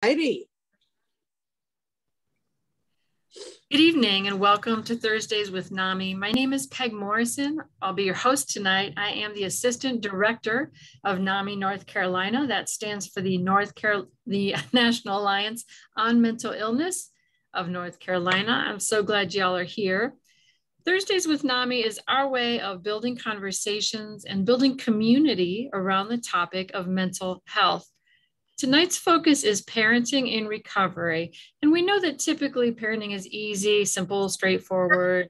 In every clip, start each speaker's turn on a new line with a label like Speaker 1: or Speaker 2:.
Speaker 1: righty.
Speaker 2: Good evening and welcome to Thursdays with NAMI. My name is Peg Morrison. I'll be your host tonight. I am the Assistant Director of NAMI North Carolina. That stands for the National Alliance on Mental Illness of North Carolina. I'm so glad y'all are here. Thursdays with NAMI is our way of building conversations and building community around the topic of mental health. Tonight's focus is parenting in recovery. And we know that typically parenting is easy, simple, straightforward.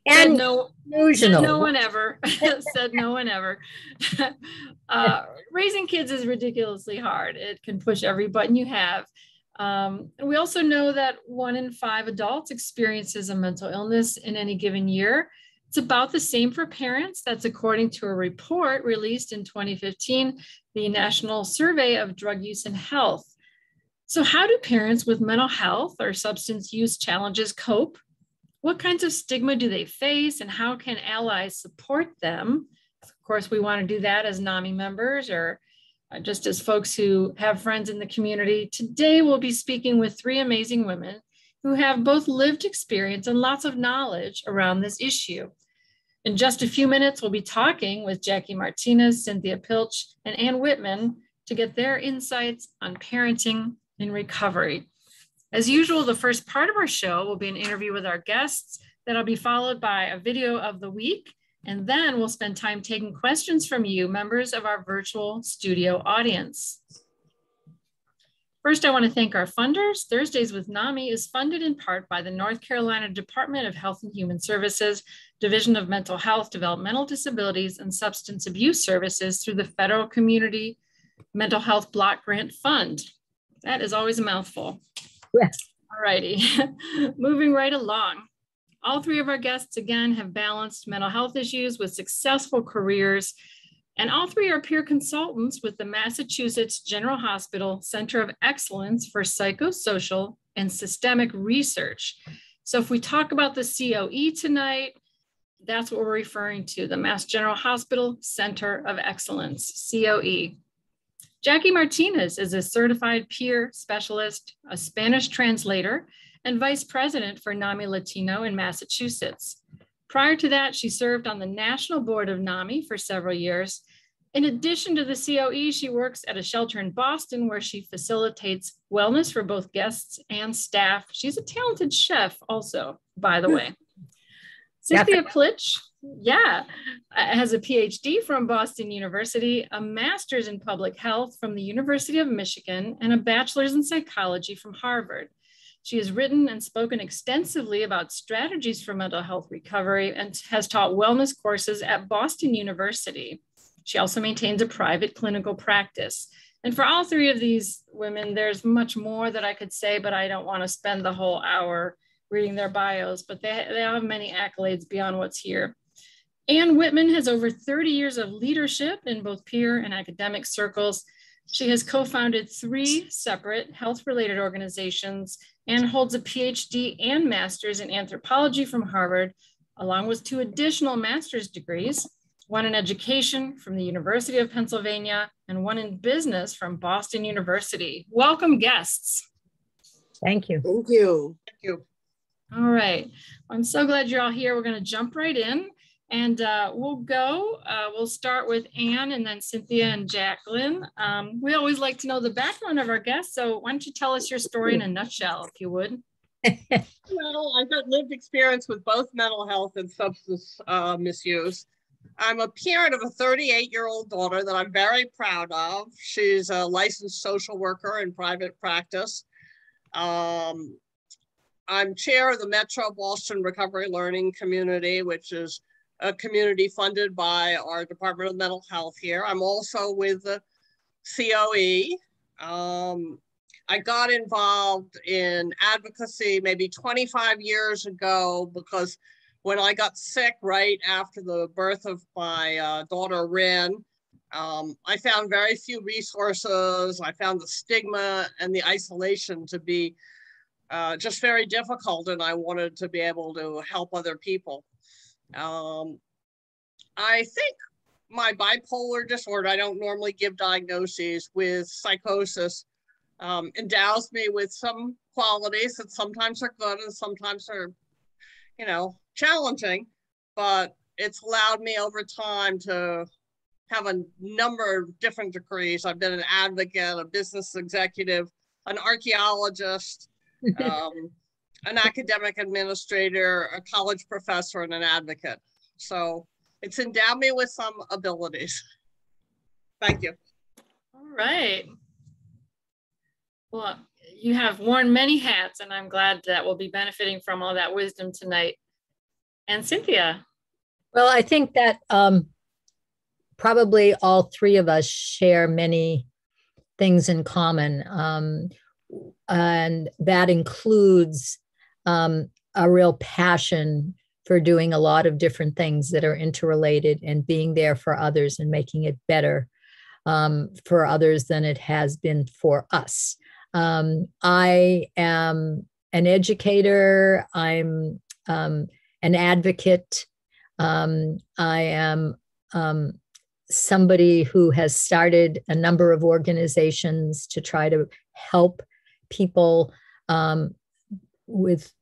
Speaker 3: And
Speaker 2: no one ever. Said no one ever. Raising kids is ridiculously hard. It can push every button you have. We also know that 1 in 5 adults experiences a mental illness in any given year. It's about the same for parents. That's according to a report released in 2015, the National Survey of Drug Use and Health. So how do parents with mental health or substance use challenges cope? What kinds of stigma do they face and how can allies support them? Of course, we want to do that as NAMI members or just as folks who have friends in the community. Today, we'll be speaking with 3 amazing women who have both lived experience and lots of knowledge around this issue. In just a few minutes, we'll be talking with Jacqueline Martinez, Cynthia Piltch, and Ann Whitman to get their insights on parenting in recovery. As usual, the first part of our show will be an interview with our guests that'll be followed by a video of the week. And then we'll spend time taking questions from you, members of our virtual studio audience. First, I want to thank our funders. Thursdays with NAMI is funded in part by the North Carolina Department of Health and Human Services, Division of Mental Health, Developmental Disabilities, and Substance Abuse Services through the Federal Community Mental Health Block Grant Fund. That is always a mouthful.
Speaker 3: Yes.
Speaker 2: All righty, moving right along. All 3 of our guests, again, have balanced mental health issues with successful careers. And all 3 are peer consultants with the Massachusetts General Hospital Center of Excellence for Psychosocial and Systemic Research. So if we talk about the COE tonight, that's what we're referring to, the Mass General Hospital Center of Excellence, COE. Jackie Martinez is a certified peer specialist, a Spanish translator, and vice president for NAMI Latino in Massachusetts. Prior to that, she served on the national board of NAMI for several years. In addition to the COE, she works at a shelter in Boston where she facilitates wellness for both guests and staff. She's a talented chef also, by the way. Cynthia Piltch, has a PhD from Boston University, a master's in public health from the University of Michigan, and a bachelor's in psychology from Harvard. She has written and spoken extensively about strategies for mental health recovery and has taught wellness courses at Boston University. She also maintains a private clinical practice. And for all 3 of these women, there's much more that I could say, but I don't want to spend the whole hour reading their bios, but they all have many accolades beyond what's here. Ann Whitman has over 30 years of leadership in both peer and academic circles. She has co-founded 3 separate health-related organizations and holds a PhD and master's in anthropology from Harvard, along with 2 additional master's degrees, one in education from the University of Pennsylvania and one in business from Boston University. Welcome, guests.
Speaker 3: Thank you.
Speaker 1: Thank you.
Speaker 4: Thank you.
Speaker 2: All right. I'm so glad you're all here. We're going to jump right in. And we'll start with Ann and then Cynthia and Jacqueline. We always like to know the background of our guests. So why don't you tell us your story in a nutshell, if you would?
Speaker 4: Well, I've got lived experience with both mental health and substance misuse. I'm a parent of a 38-year-old daughter that I'm very proud of. She's a licensed social worker in private practice. I'm chair of the Metro Boston Recovery Learning Community, which is a community funded by our Department of Mental Health here. I'm also with the COE. I got involved in advocacy maybe 25 years ago because when I got sick right after the birth of my daughter, Rin, I found very few resources. I found the stigma and the isolation to be just very difficult, and I wanted to be able to help other people. I think my bipolar disorder, I don't normally give diagnoses, with psychosis, endows me with some qualities that sometimes are good and sometimes are, challenging, but it's allowed me over time to have a number of different degrees. I've been an advocate, a business executive, an archaeologist, an academic administrator, a college professor, and an advocate. So it's endowed me with some abilities. Thank you.
Speaker 2: All right. Well, you have worn many hats, and I'm glad that we'll be benefiting from all that wisdom tonight. And Cynthia?
Speaker 3: Well, I think that probably all three of us share many things in common. And that includes a real passion for doing a lot of different things that are interrelated and being there for others and making it better for others than it has been for us. I am an educator. I'm an advocate. I am somebody who has started a number of organizations to try to help people with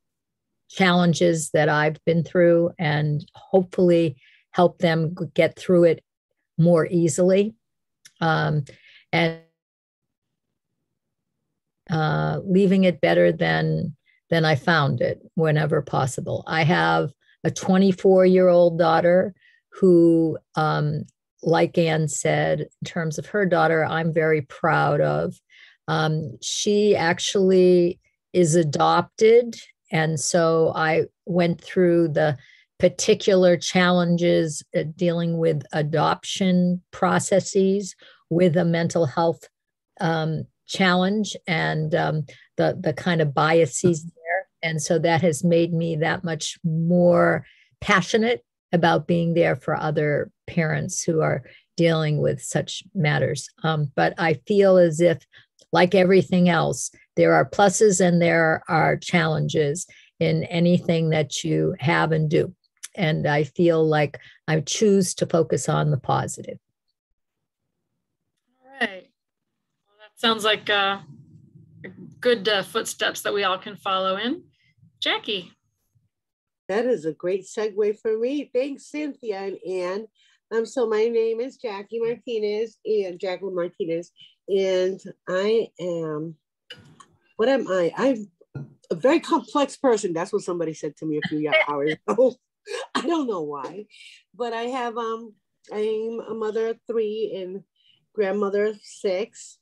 Speaker 3: challenges that I've been through and hopefully help them get through it more easily. And leaving it better than I found it whenever possible. I have a 24-year-old daughter who, like Ann said, in terms of her daughter, I'm very proud of. She actually is adopted. And so I went through the particular challenges dealing with adoption processes with a mental health challenge and the kind of biases there. And so that has made me that much more passionate about being there for other parents who are dealing with such matters. But I feel as if, like everything else, there are pluses and there are challenges in anything that you have and do. And I feel like I choose to focus on the positive.
Speaker 2: All right. Well, that sounds like good footsteps that we all can follow in. Jackie.
Speaker 1: That is a great segue for me. Thanks, Cynthia and Ann. So my name is Jacqueline Martinez, and I am, what am I? I'm a very complex person. That's what somebody said to me a few hours ago. I don't know why, but I have, I'm a mother of 3 and grandmother of 6.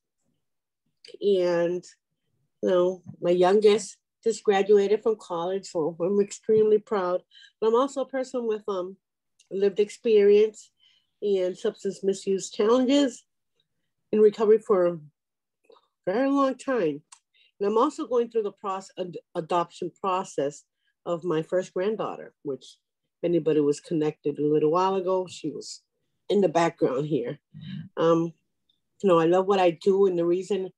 Speaker 1: And, my youngest just graduated from college, so I'm extremely proud. But I'm also a person with lived experience and substance misuse challenges in recovery for a very long time. And I'm also going through the adoption process of my first granddaughter, which if anybody was connected a little while ago, she was in the background here. I love what I do, and the reason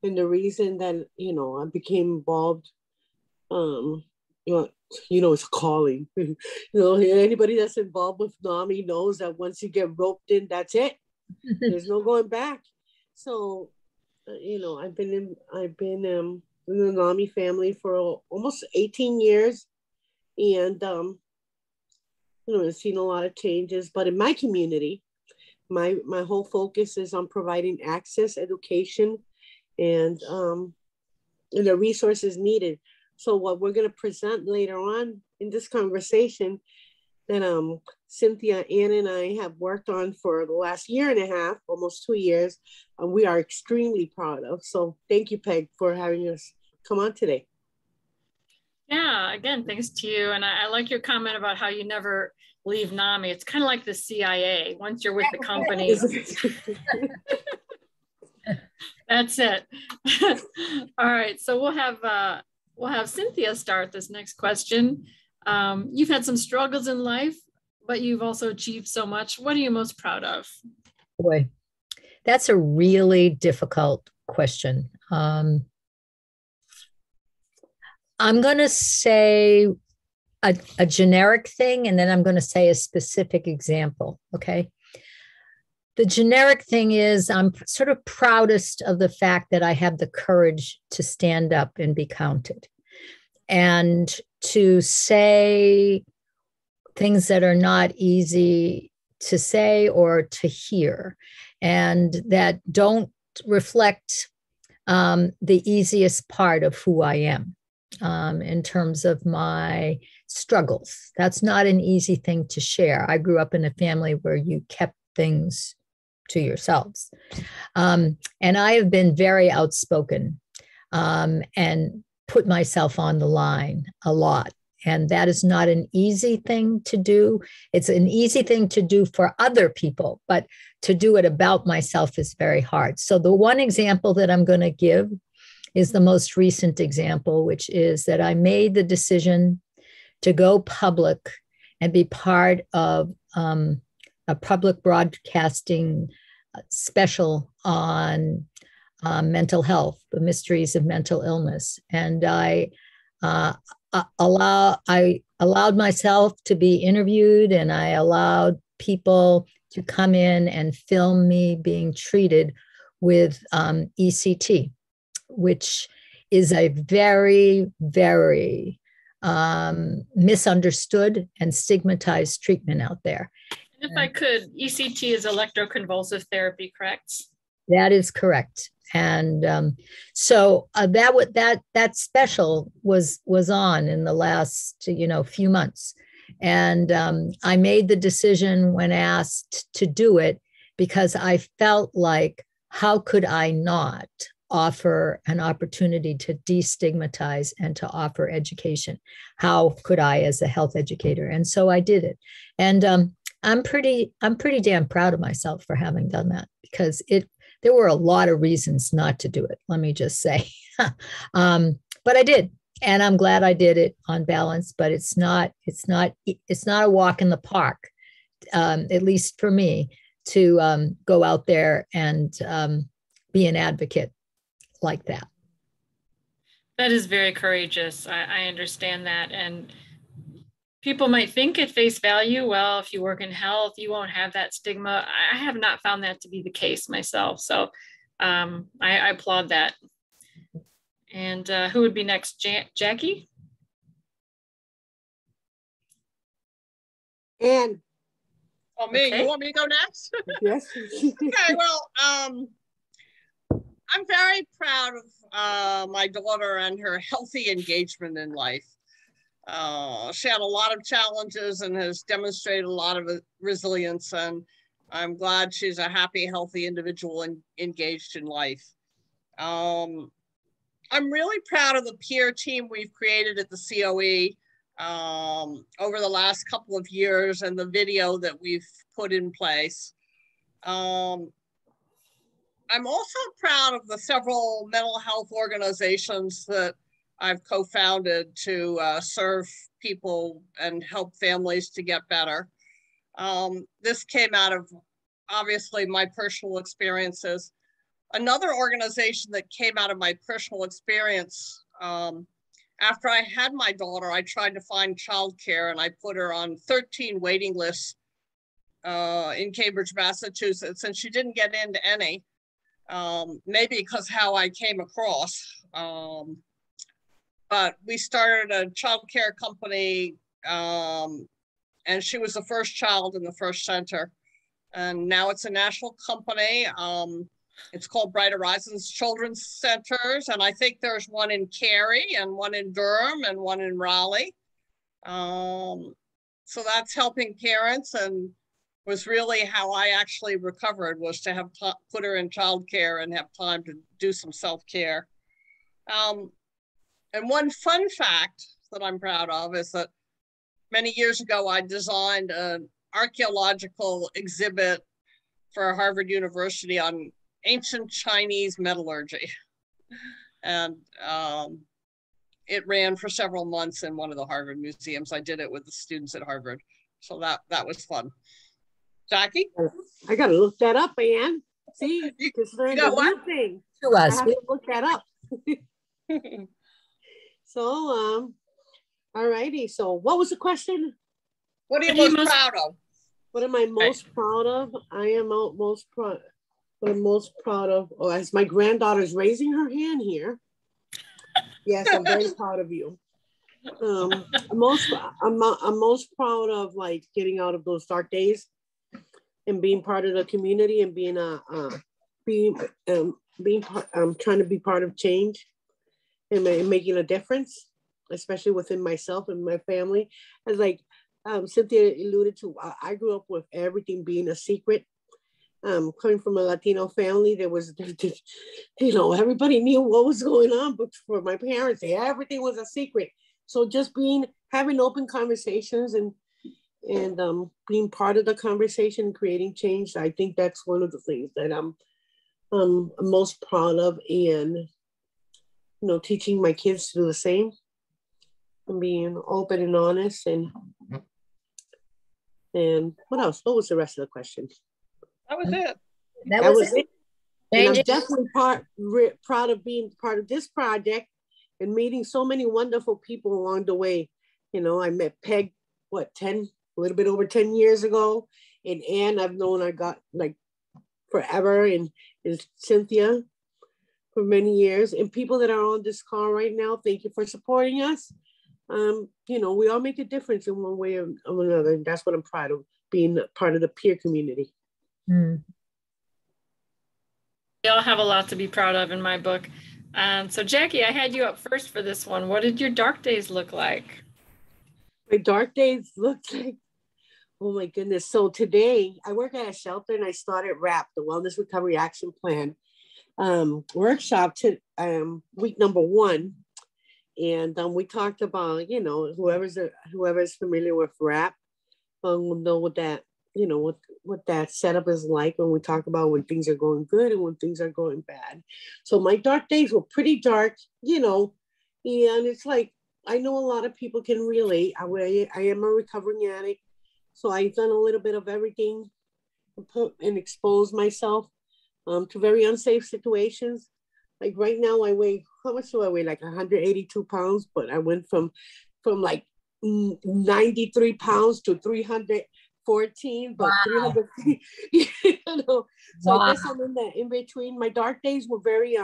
Speaker 1: that, I became involved, it's a calling. Anybody that's involved with NAMI knows that once you get roped in, that's it. There's no going back. So, I've been in the NAMI family for almost 18 years, and I've seen a lot of changes. But in my community, my whole focus is on providing access, education, and the resources needed. So what we're going to present later on in this conversation that Cynthia, Ann, and I have worked on for the last year and a half, almost 2 years, we are extremely proud of. So thank you, Peg, for having us come on today.
Speaker 2: Yeah, again, thanks to you. And I like your comment about how you never leave NAMI. It's kind of like the CIA. Once you're with the company, that's it. All right, so we'll have Cynthia start this next question. You've had some struggles in life, but you've also achieved so much. What are you most proud of?
Speaker 3: Boy, that's a really difficult question. I'm going to say a generic thing, and then I'm going to say a specific example, okay? The generic thing is I'm sort of proudest of the fact that I have the courage to stand up and be counted and to say things that are not easy to say or to hear and that don't reflect the easiest part of who I am in terms of my struggles. That's not an easy thing to share. I grew up in a family where you kept things to yourselves. And I have been very outspoken and put myself on the line a lot. And that is not an easy thing to do. It's an easy thing to do for other people, but to do it about myself is very hard. So the one example that I'm going to give is the most recent example, which is that I made the decision to go public and be part of a public broadcasting special on mental health, the mysteries of mental illness. And I allowed myself to be interviewed, and I allowed people to come in and film me being treated with ECT, which is a very, very misunderstood and stigmatized treatment out there.
Speaker 2: And if I could, ECT is electroconvulsive therapy, correct?
Speaker 3: That is correct. And so that special was on in the last few months, and I made the decision when asked to do it because I felt like, how could I not offer an opportunity to destigmatize and to offer education? How could I as a health educator? And so I did it, and I'm pretty damn proud of myself for having done that, because there were a lot of reasons not to do it, let me just say. But I did, and I'm glad I did it on balance, but it's not a walk in the park, at least for me, to go out there and be an advocate like that.
Speaker 2: That is very courageous. I understand that. And people might think at face value, well, if you work in health, you won't have that stigma. I have not found that to be the case myself. So I applaud that. And who would be next? Jackie?
Speaker 1: And
Speaker 4: me.
Speaker 2: Okay.
Speaker 4: You want me to go next?
Speaker 1: yes.
Speaker 4: Okay, well, I'm very proud of my daughter and her healthy engagement in life. She had a lot of challenges and has demonstrated a lot of resilience, and I'm glad she's a happy, healthy individual and engaged in life. I'm really proud of the peer team we've created at the COE over the last couple of years and the video that we've put in place. I'm also proud of the several mental health organizations that I've co-founded to serve people and help families to get better. This came out of, obviously, my personal experiences. Another organization that came out of my personal experience, after I had my daughter, I tried to find childcare, and I put her on 13 waiting lists in Cambridge, Massachusetts, and she didn't get into any, maybe because how I came across. But we started a childcare company, and she was the first child in the first center. And now it's a national company. It's called Bright Horizons Children's Centers. And I think there's one in Cary and one in Durham and one in Raleigh. So that's helping parents, and was really how I actually recovered, was to have put her in childcare and have time to do some self-care. And one fun fact that I'm proud of is that many years ago, I designed an archaeological exhibit for Harvard University on ancient Chinese metallurgy. And it ran for several months in one of the Harvard museums. I did it with the students at Harvard. So that was fun. Jackie?
Speaker 1: I got to look that up, Anne. See, just learned a new thing.
Speaker 3: To us.
Speaker 1: I have to look that up. So, all righty. So what was the question?
Speaker 4: What are you most proud of?
Speaker 1: What am I most proud of? I am most proud. What I'm most proud of, oh, as my granddaughter's raising her hand here. Yes, I'm very proud of you. I'm most proud of like getting out of those dark days and being part of the community and being trying to be part of change and making a difference, especially within myself and my family. As like Cynthia alluded to, I grew up with everything being a secret. Coming from a Latino family, there was, you know, everybody knew what was going on, but for my parents, everything was a secret. So just having open conversations and being part of the conversation, creating change, I think that's one of the things that I'm most proud of, and you know, teaching my kids to do the same and being open and honest. And what else? What was the rest of the question?
Speaker 4: That was it.
Speaker 3: That was it.
Speaker 1: And I'm definitely proud of being part of this project and meeting so many wonderful people along the way. You know, I met Peg, a little bit over 10 years ago. And Anne, I've known I got like forever. And Cynthia for many years. And people that are on this call right now, thank you for supporting us. You know, we all make a difference in one way or another. And that's what I'm proud of, being part of the peer community.
Speaker 3: Mm.
Speaker 2: We all have a lot to be proud of in my book. So Jackie, I had you up first for this one. What did your dark days look like?
Speaker 1: My dark days looked like, oh my goodness. So today I work at a shelter and I started WRAP, the Wellness Recovery Action Plan workshop to week number 1. And we talked about, you know, whoever's familiar with WRAP will know what that, you know, what that setup is like when we talk about when things are going good and when things are going bad. So my dark days were pretty dark, you know, and it's like, I know a lot of people can relate. I am a recovering addict. So I've done a little bit of everything and expose myself to very unsafe situations. Like right now I weigh, how much do I weigh? Like 182 pounds, but I went from like 93 pounds to 314, but wow. 300, you know, so wow. I guess I'm in between. My dark days were very,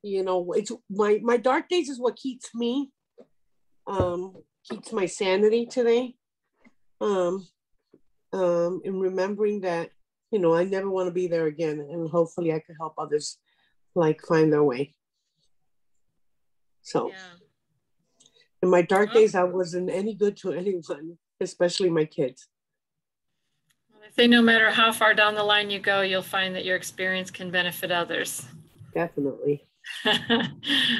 Speaker 1: you know, it's my dark days is what keeps my sanity today. And remembering that, you know, I never want to be there again, and hopefully I can help others like find their way. So, in my dark days, I wasn't any good to anyone, especially my kids.
Speaker 2: Well, they say no matter how far down the line you go, you'll find that your experience can benefit others.
Speaker 1: Definitely.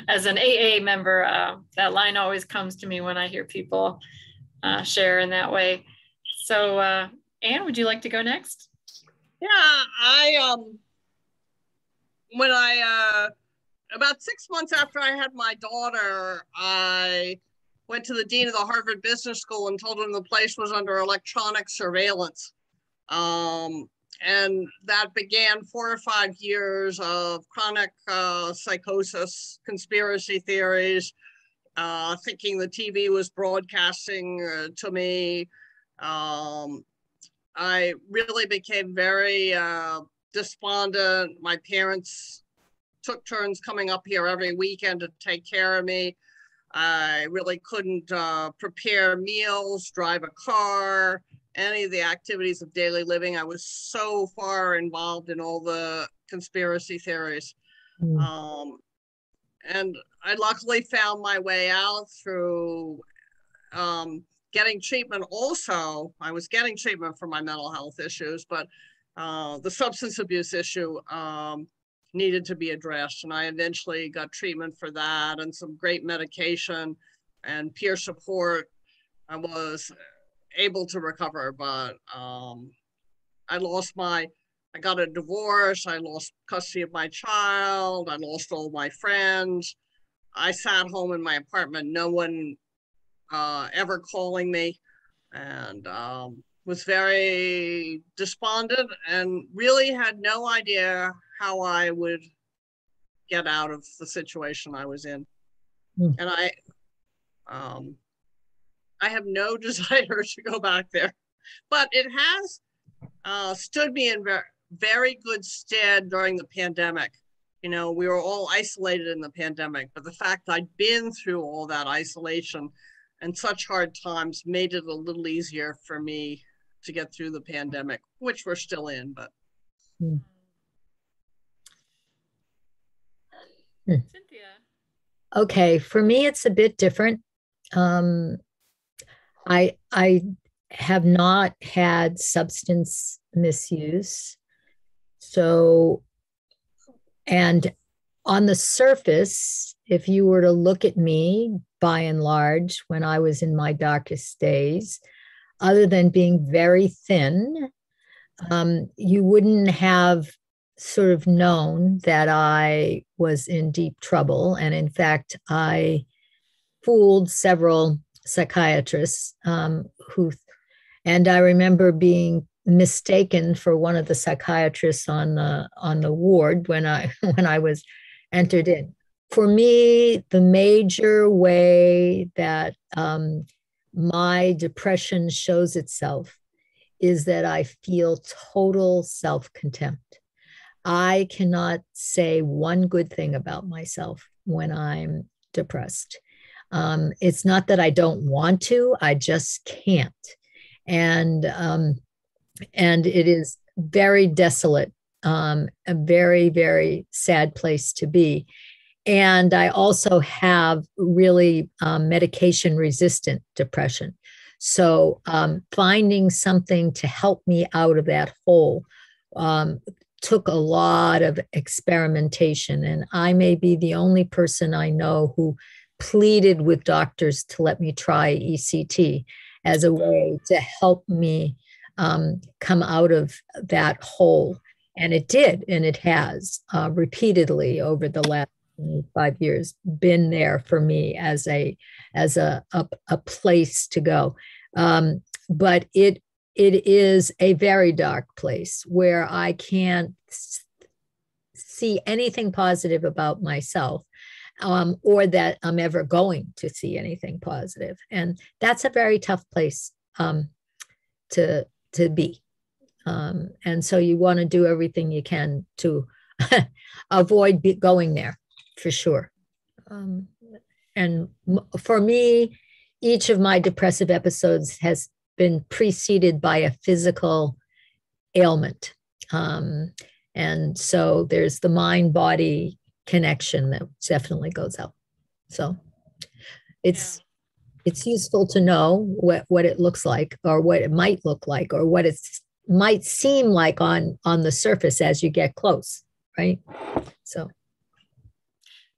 Speaker 2: As an AA member, that line always comes to me when I hear people share in that way. So, Anne, would you like to go next?
Speaker 4: Yeah, when I about 6 months after I had my daughter, I went to the dean of the Harvard Business School and told him the place was under electronic surveillance. And that began 4 or 5 years of chronic psychosis, conspiracy theories, thinking the TV was broadcasting to me. I really became very despondent. My parents took turns coming up here every weekend to take care of me. I really couldn't prepare meals, drive a car, any of the activities of daily living. I was so far involved in all the conspiracy theories. And I luckily found my way out through getting treatment also. I was getting treatment for my mental health issues, but the substance abuse issue needed to be addressed. And I eventually got treatment for that and some great medication and peer support. I was able to recover, but I got a divorce. I lost custody of my child. I lost all my friends. I sat home in my apartment, no one ever calling me, and was very despondent and really had no idea how I would get out of the situation I was in. And I have no desire to go back there. But it has stood me in very good stead during the pandemic. You know, we were all isolated in the pandemic, but the fact I'd been through all that isolation and such hard times made it a little easier for me to get through the pandemic, which we're still in, but.
Speaker 2: Cynthia.
Speaker 3: Okay, for me, it's a bit different. I have not had substance misuse. So, and on the surface, if you were to look at me, by and large, when I was in my darkest days, other than being very thin, you wouldn't have sort of known that I was in deep trouble. And in fact, I fooled several psychiatrists and I remember being mistaken for one of the psychiatrists on the ward when I was entered in. For me, the major way that my depression shows itself is that I feel total self-contempt. I cannot say one good thing about myself when I'm depressed. It's not that I don't want to, I just can't. And it is very desolate, a very, very sad place to be. And I also have really medication resistant depression. So finding something to help me out of that hole took a lot of experimentation. And I may be the only person I know who pleaded with doctors to let me try ECT as a way to help me come out of that hole. And it did, and it has repeatedly over the last 5 years been there for me as a place to go. But it is a very dark place where I can't see anything positive about myself, or that I'm ever going to see anything positive. And that's a very tough place to be. And so you want to do everything you can to avoid going there, for sure. And for me, each of my depressive episodes has been preceded by a physical ailment. And so there's the mind-body connection that definitely goes out. So it's useful to know what it looks like, or what it might look like, or what it might seem like on the surface as you get close, right? So.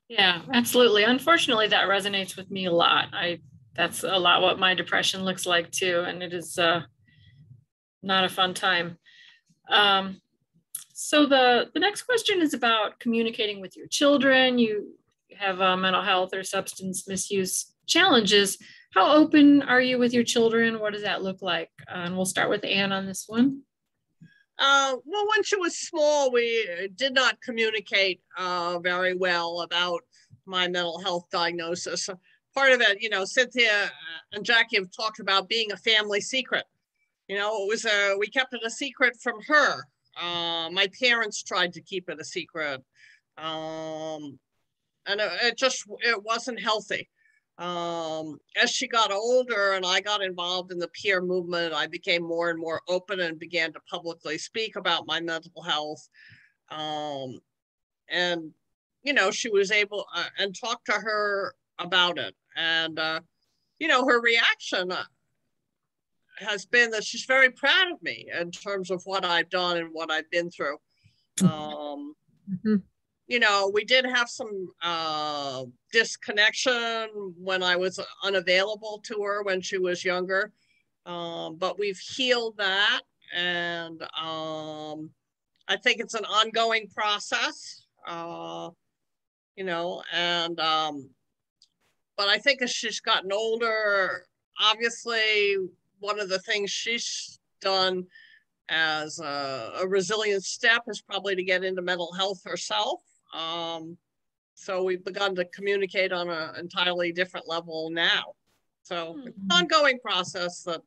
Speaker 2: Yeah, absolutely. Unfortunately, that resonates with me a lot. That's a lot what my depression looks like too. And it is not a fun time. So the next question is about communicating with your children. You have mental health or substance misuse challenges. How open are you with your children? What does that look like? And we'll start with Anne on this one.
Speaker 4: Well, when she was small, we did not communicate very well about my mental health diagnosis. Part of it, you know, Cynthia and Jackie have talked about being a family secret. You know, it was we kept it a secret from her. My parents tried to keep it a secret, and it wasn't healthy. As she got older and I got involved in the peer movement, I became more and more open and began to publicly speak about my mental health. And, you know, she was able and talk to her about it. And, you know, her reaction has been that she's very proud of me in terms of what I've done and what I've been through. You know, we did have some disconnection when I was unavailable to her when she was younger, but we've healed that, and I think it's an ongoing process, you know, and but I think as she's gotten older, obviously one of the things she's done as a resilient step is probably to get into mental health herself. So we've begun to communicate on an entirely different level now. So it's an ongoing process that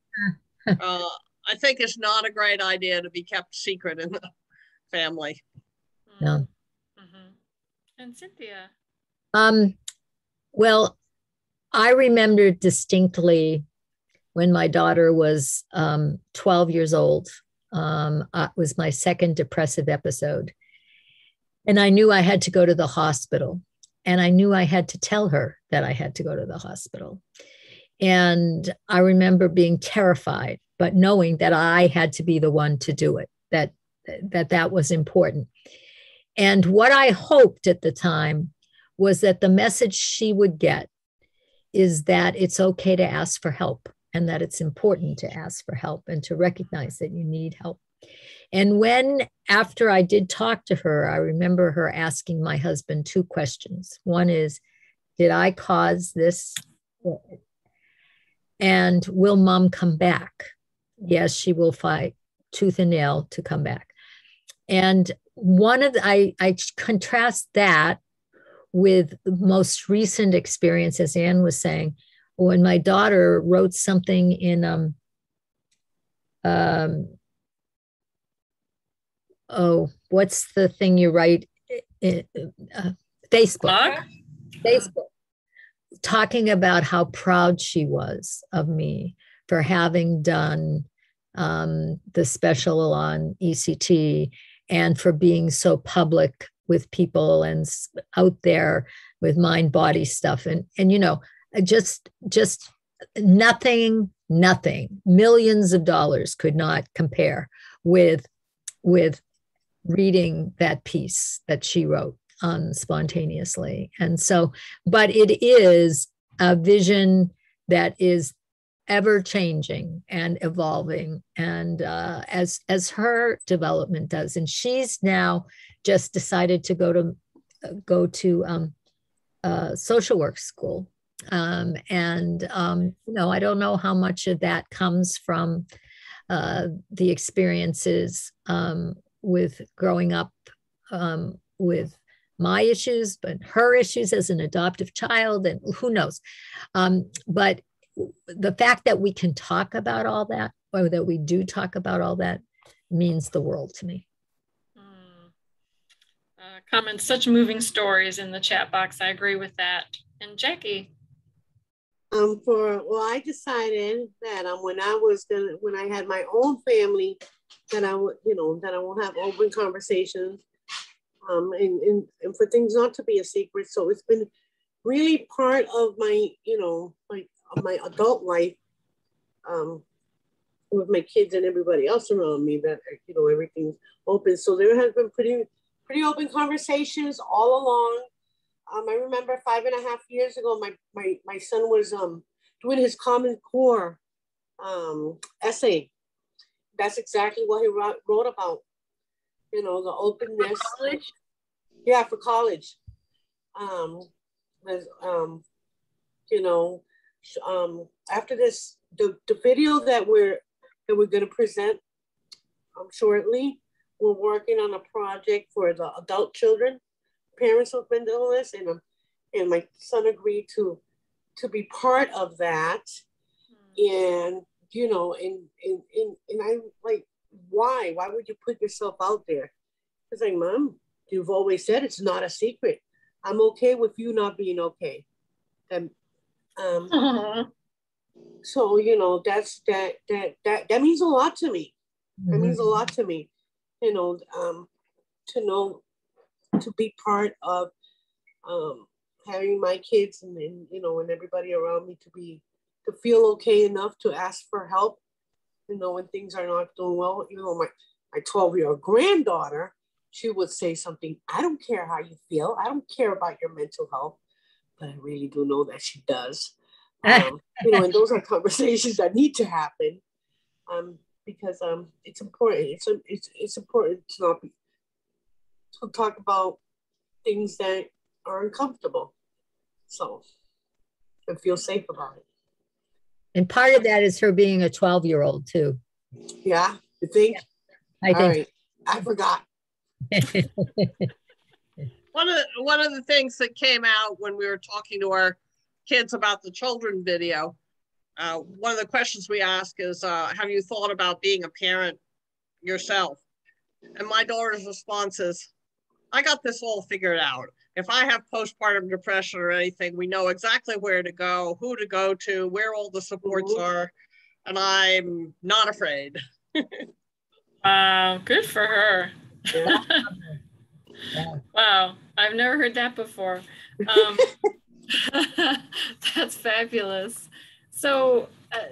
Speaker 4: I think it's not a great idea to be kept secret in the family.
Speaker 3: No.
Speaker 2: Mm-hmm. And Cynthia?
Speaker 3: Well, I remember distinctly when my daughter was 12 years old. It was my second depressive episode. And I knew I had to go to the hospital. And I knew I had to tell her that I had to go to the hospital. And I remember being terrified, but knowing that I had to be the one to do it, that was important. And what I hoped at the time was that the message she would get is that it's okay to ask for help, and that it's important to ask for help and to recognize that you need help. And after I did talk to her, I remember her asking my husband two questions. One is, did I cause this? And will mom come back? Yes, she will fight tooth and nail to come back. And I contrast that with the most recent experience, as Anne was saying, when my daughter wrote something in what's the thing you write? Facebook. Facebook, talking about how proud she was of me for having done the special on ECT and for being so public with people and out there with mind body stuff. And just nothing, millions of dollars could not compare with reading that piece that she wrote spontaneously. And so, but it is a vision that is ever changing and evolving, and as her development does. And she's now just decided to go to social work school. I don't know how much of that comes from the experiences with growing up with my issues, but her issues as an adoptive child, and who knows. But the fact that we can talk about all that, or that we do talk about all that, means the world to me.
Speaker 2: Comments, such moving stories in the chat box. I agree with that. And Jackie?
Speaker 1: I decided that when I had my own family, that I won't have open conversations, and for things not to be a secret. So it's been really part of my, my adult life, with my kids and everybody else around me, that everything's open. So there has been pretty open conversations all along. I remember 5.5 years ago, my son was doing his Common Core essay. That's exactly what he wrote about. The openness.
Speaker 2: For college?
Speaker 1: Yeah, for college. After this, the video that we're going to present shortly, we're working on a project for the adult children, parents with mental illness, and my son agreed to be part of that. And and I'm like, why would you put yourself out there? It's like, Mom, you've always said it's not a secret. I'm okay with you not being okay. And so that's that means a lot to me. That means a lot to me, to know, to be part of having my kids and and everybody around me to feel okay enough to ask for help, when things are not doing well. My 12-year-old granddaughter, she would say something, I don't care how you feel. I don't care about your mental health, but I really do know that she does. And those are conversations that need to happen, because it's important. It's important to talk about things that are uncomfortable, so and feel safe about it.
Speaker 3: And part of that is her being a 12-year-old too.
Speaker 1: Yeah, you think?
Speaker 3: I think.
Speaker 1: All right. I forgot.
Speaker 4: One of the things that came out when we were talking to our kids about the children video one of the questions we ask is, have you thought about being a parent yourself? And my daughter's response is, I got this all figured out. If I have postpartum depression or anything, we know exactly where to go, who to go to, where all the supports are, and I'm not afraid.
Speaker 2: Wow, good for her.
Speaker 3: Yeah.
Speaker 2: Wow, I've never heard that before. That's fabulous. So,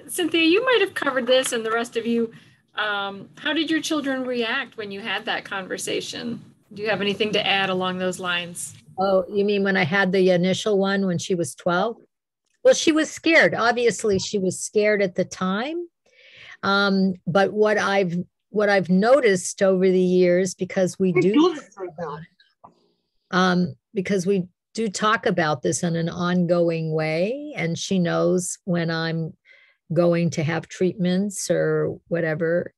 Speaker 2: Cynthia, you might have covered this, and the rest of you, how did your children react when you had that conversation? Do you have anything to add along those lines?
Speaker 3: Oh, you mean when I had the initial one when she was 12? Well, she was scared. Obviously, she was scared at the time. But what I've noticed over the years, because we do talk about this in an ongoing way, and she knows when I'm going to have treatments or whatever,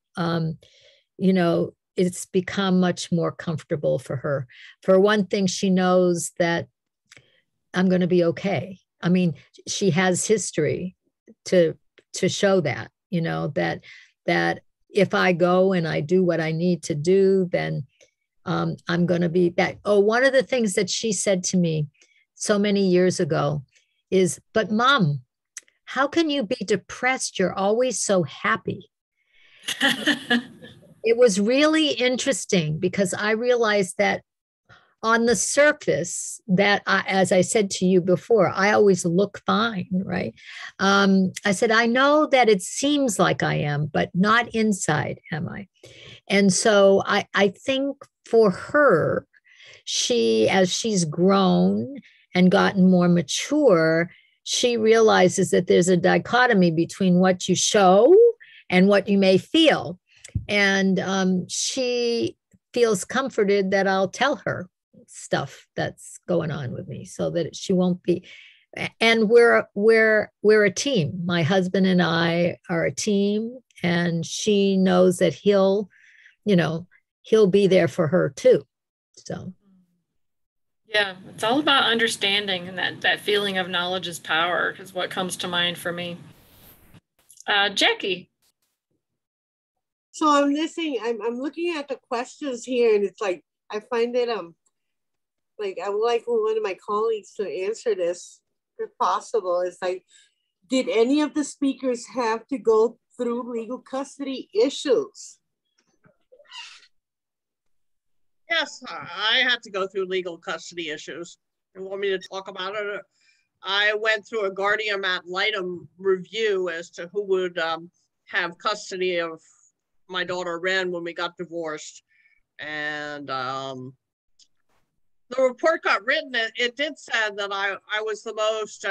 Speaker 3: it's become much more comfortable for her. For one thing, she knows that I'm going to be okay. I mean, she has history to show that, that if I go and I do what I need to do, then I'm going to be back. Oh, one of the things that she said to me so many years ago is, but Mom, how can you be depressed? You're always so happy. It was really interesting because I realized that on the surface, that as I said to you before, I always look fine, right? I said, I know that it seems like I am, but not inside, am I? And so I think for her, as she's grown and gotten more mature, she realizes that there's a dichotomy between what you show and what you may feel. And she feels comforted that I'll tell her stuff that's going on with me so that she won't be. And we're a team. My husband and I are a team, and she knows that he'll be there for her too. So.
Speaker 2: Yeah, it's all about understanding, and that feeling of knowledge is power is what comes to mind for me. Jackie.
Speaker 1: So I'm listening. I'm looking at the questions here, and it's like I find it like I would like one of my colleagues to answer this if possible. It's like, did any of the speakers have to go through legal custody issues?
Speaker 4: Yes, I had to go through legal custody issues. You want me to talk about it? I went through a guardian ad litem review as to who would have custody of my daughter Ren when we got divorced. And the report got written. It did say that I was the most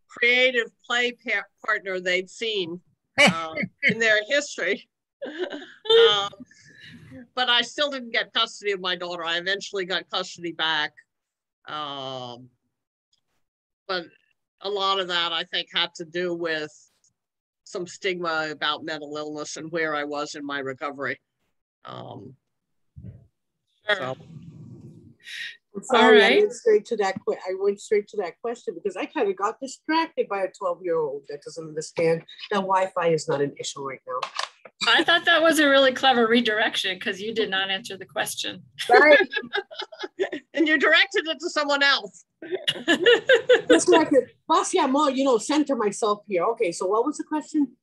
Speaker 4: creative play partner they'd seen in their history. But I still didn't get custody of my daughter. I eventually got custody back. But a lot of that, I think, had to do with some stigma about mental illness and where I was in my recovery.
Speaker 2: Sure.
Speaker 1: So. Sorry, right. I went straight to that question because I kind of got distracted by a 12-year-old that doesn't understand that Wi-Fi is not an issue right now.
Speaker 2: I thought that was a really clever redirection because you did not answer the question.
Speaker 1: Right.
Speaker 4: And you directed it to someone else.
Speaker 1: Just center myself here. Okay, so what was the question?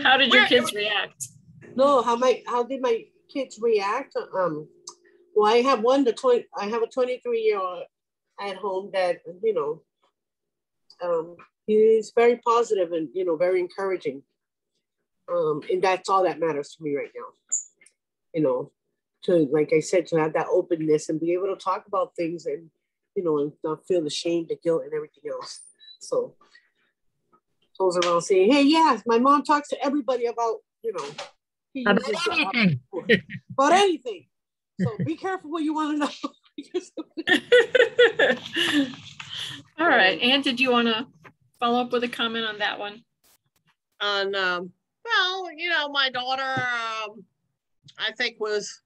Speaker 2: How did your kids react?
Speaker 1: No, how did my kids react? Well, I have a 23-year-old at home that, he's very positive and, very encouraging. And that's all that matters to me right now, to, like I said, to have that openness and be able to talk about things and, and not feel the shame, the guilt and everything else. So goes around saying, hey, yes, my mom talks to everybody about,
Speaker 3: about anything.
Speaker 1: About anything. So be careful what you want to know.
Speaker 2: All right. Anne, did you want to follow up with a comment on that one?
Speaker 4: Well, my daughter, I think was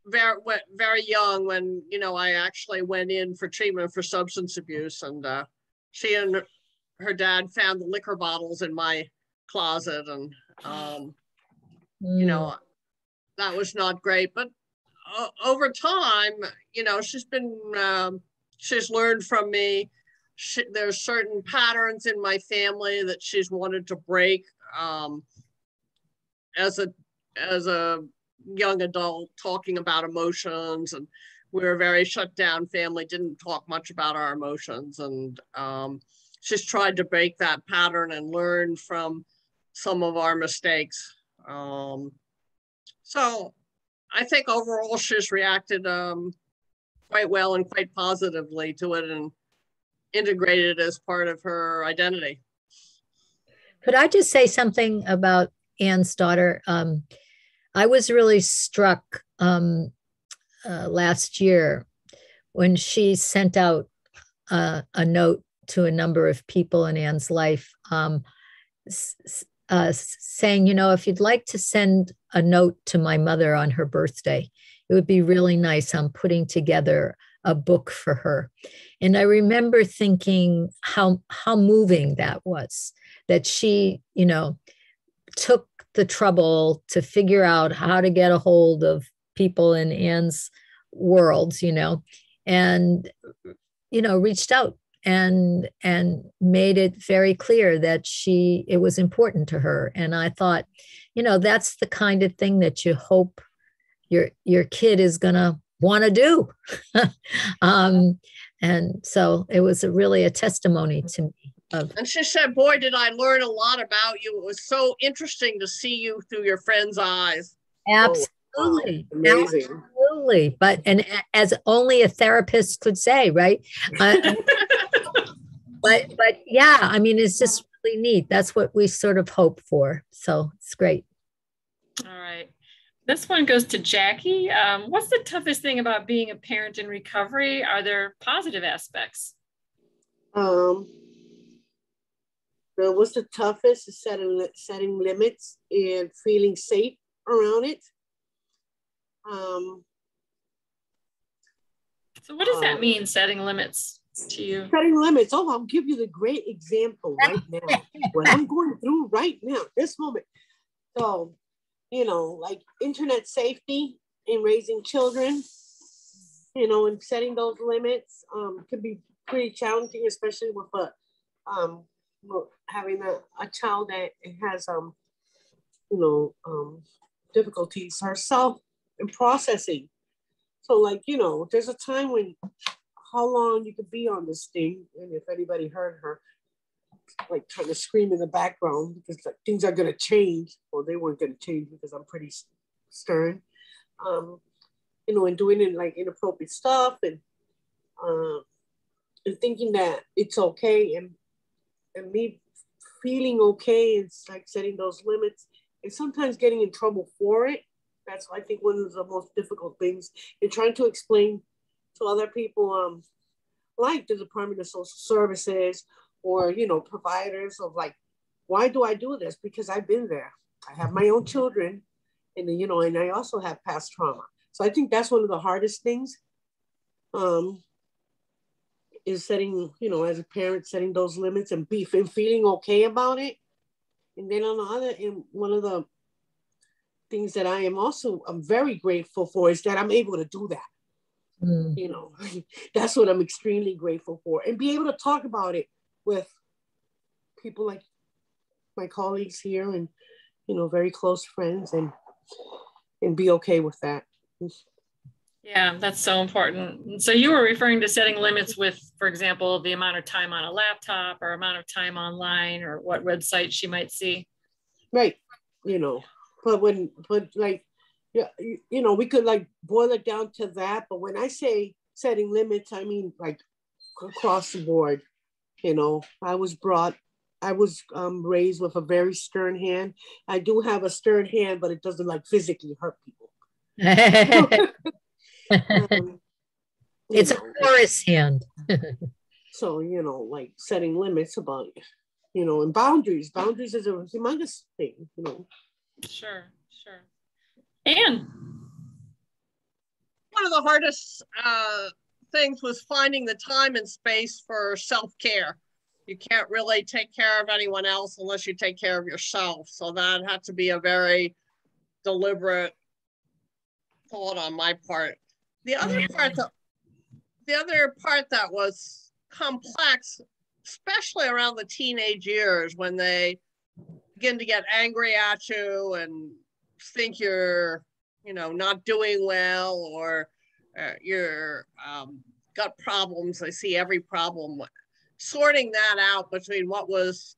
Speaker 4: very young when, I actually went in for treatment for substance abuse, and she her dad found the liquor bottles in my closet, and you know, that was not great. But over time, you know, she's learned from me. There's certain patterns in my family that she's wanted to break. As a young adult, talking about emotions, and we're a very shut down family, didn't talk much about our emotions, and she's tried to break that pattern and learn from some of our mistakes. So I think overall she's reacted quite well and quite positively to it, and integrated as part of her identity.
Speaker 3: Could I just say something about Anne's daughter? I was really struck last year when she sent out a note to a number of people in Anne's life, saying, you know, if you'd like to send a note to my mother on her birthday, it would be really nice. I'm putting together a book for her. And I remember thinking how moving that was, that she, you know, took the trouble to figure out how to get a hold of people in Anne's world, you know, and, you know, reached out and made it very clear that it was important to her. And I thought, you know, that's the kind of thing that you hope your kid is going to want to do. And so it was really a testimony to me.
Speaker 4: And she said, boy, did I learn a lot about you. It was so interesting to see you through your friend's eyes.
Speaker 3: Absolutely.
Speaker 1: Oh, wow. Amazing.
Speaker 3: Absolutely. But, and as only a therapist could say, right? But yeah, I mean, it's just really neat. That's what we sort of hope for. So it's great.
Speaker 2: All right. This one goes to Jackie. What's the toughest thing about being a parent in recovery? Are there positive aspects?
Speaker 1: What's the toughest is setting limits and feeling safe around it.
Speaker 2: So what does that mean, setting limits to you?
Speaker 1: Setting limits. Oh, I'll give you the great example right now. What I'm going through right now, this moment. So, you know, like internet safety in raising children, you know, and setting those limits can be pretty challenging, especially with having a child that has, you know, difficulties herself in processing. So like, you know, there's a time when how long you could be on this thing. And if anybody heard her, like trying to scream in the background because like, things are going to change. Well, they weren't going to change because I'm pretty stern, you know, and doing it like inappropriate stuff and thinking that it's okay and me feeling okay. It's like setting those limits and sometimes getting in trouble for it. That's, I think, one of the most difficult things in trying to explain to other people, like the Department of Social Services or, you know, providers of like, why do I do this? Because I've been there. I have my own children and, you know, and I also have past trauma. So I think that's one of the hardest things is setting, you know, as a parent, setting those limits and feeling okay about it. And then on the other end, one of the things that I'm very grateful for is that I'm able to do that. You know, that's what I'm extremely grateful for, and be able to talk about it with people like my colleagues here and, you know, very close friends and be okay with that.
Speaker 2: Yeah, that's so important. So you were referring to setting limits with, for example, the amount of time on a laptop or amount of time online or what website she might see.
Speaker 1: Right. You know, but like, yeah, you know, we could like boil it down to that. But when I say setting limits, I mean like across the board. You know, I was raised with a very stern hand. I do have a stern hand, but it doesn't like physically hurt people.
Speaker 3: It's a porous hand.
Speaker 1: So, you know, like setting limits about, you know, and boundaries. Boundaries is a humongous thing, you know.
Speaker 2: Sure. And
Speaker 4: one of the hardest things was finding the time and space for self-care. you can't really take care of anyone else unless you take care of yourself. So that had to be a very deliberate thought on my part. The other part that was complex, especially around the teenage years when they begin to get angry at you and think you're, not doing well, or you're got problems. I see every problem. Sorting that out between what was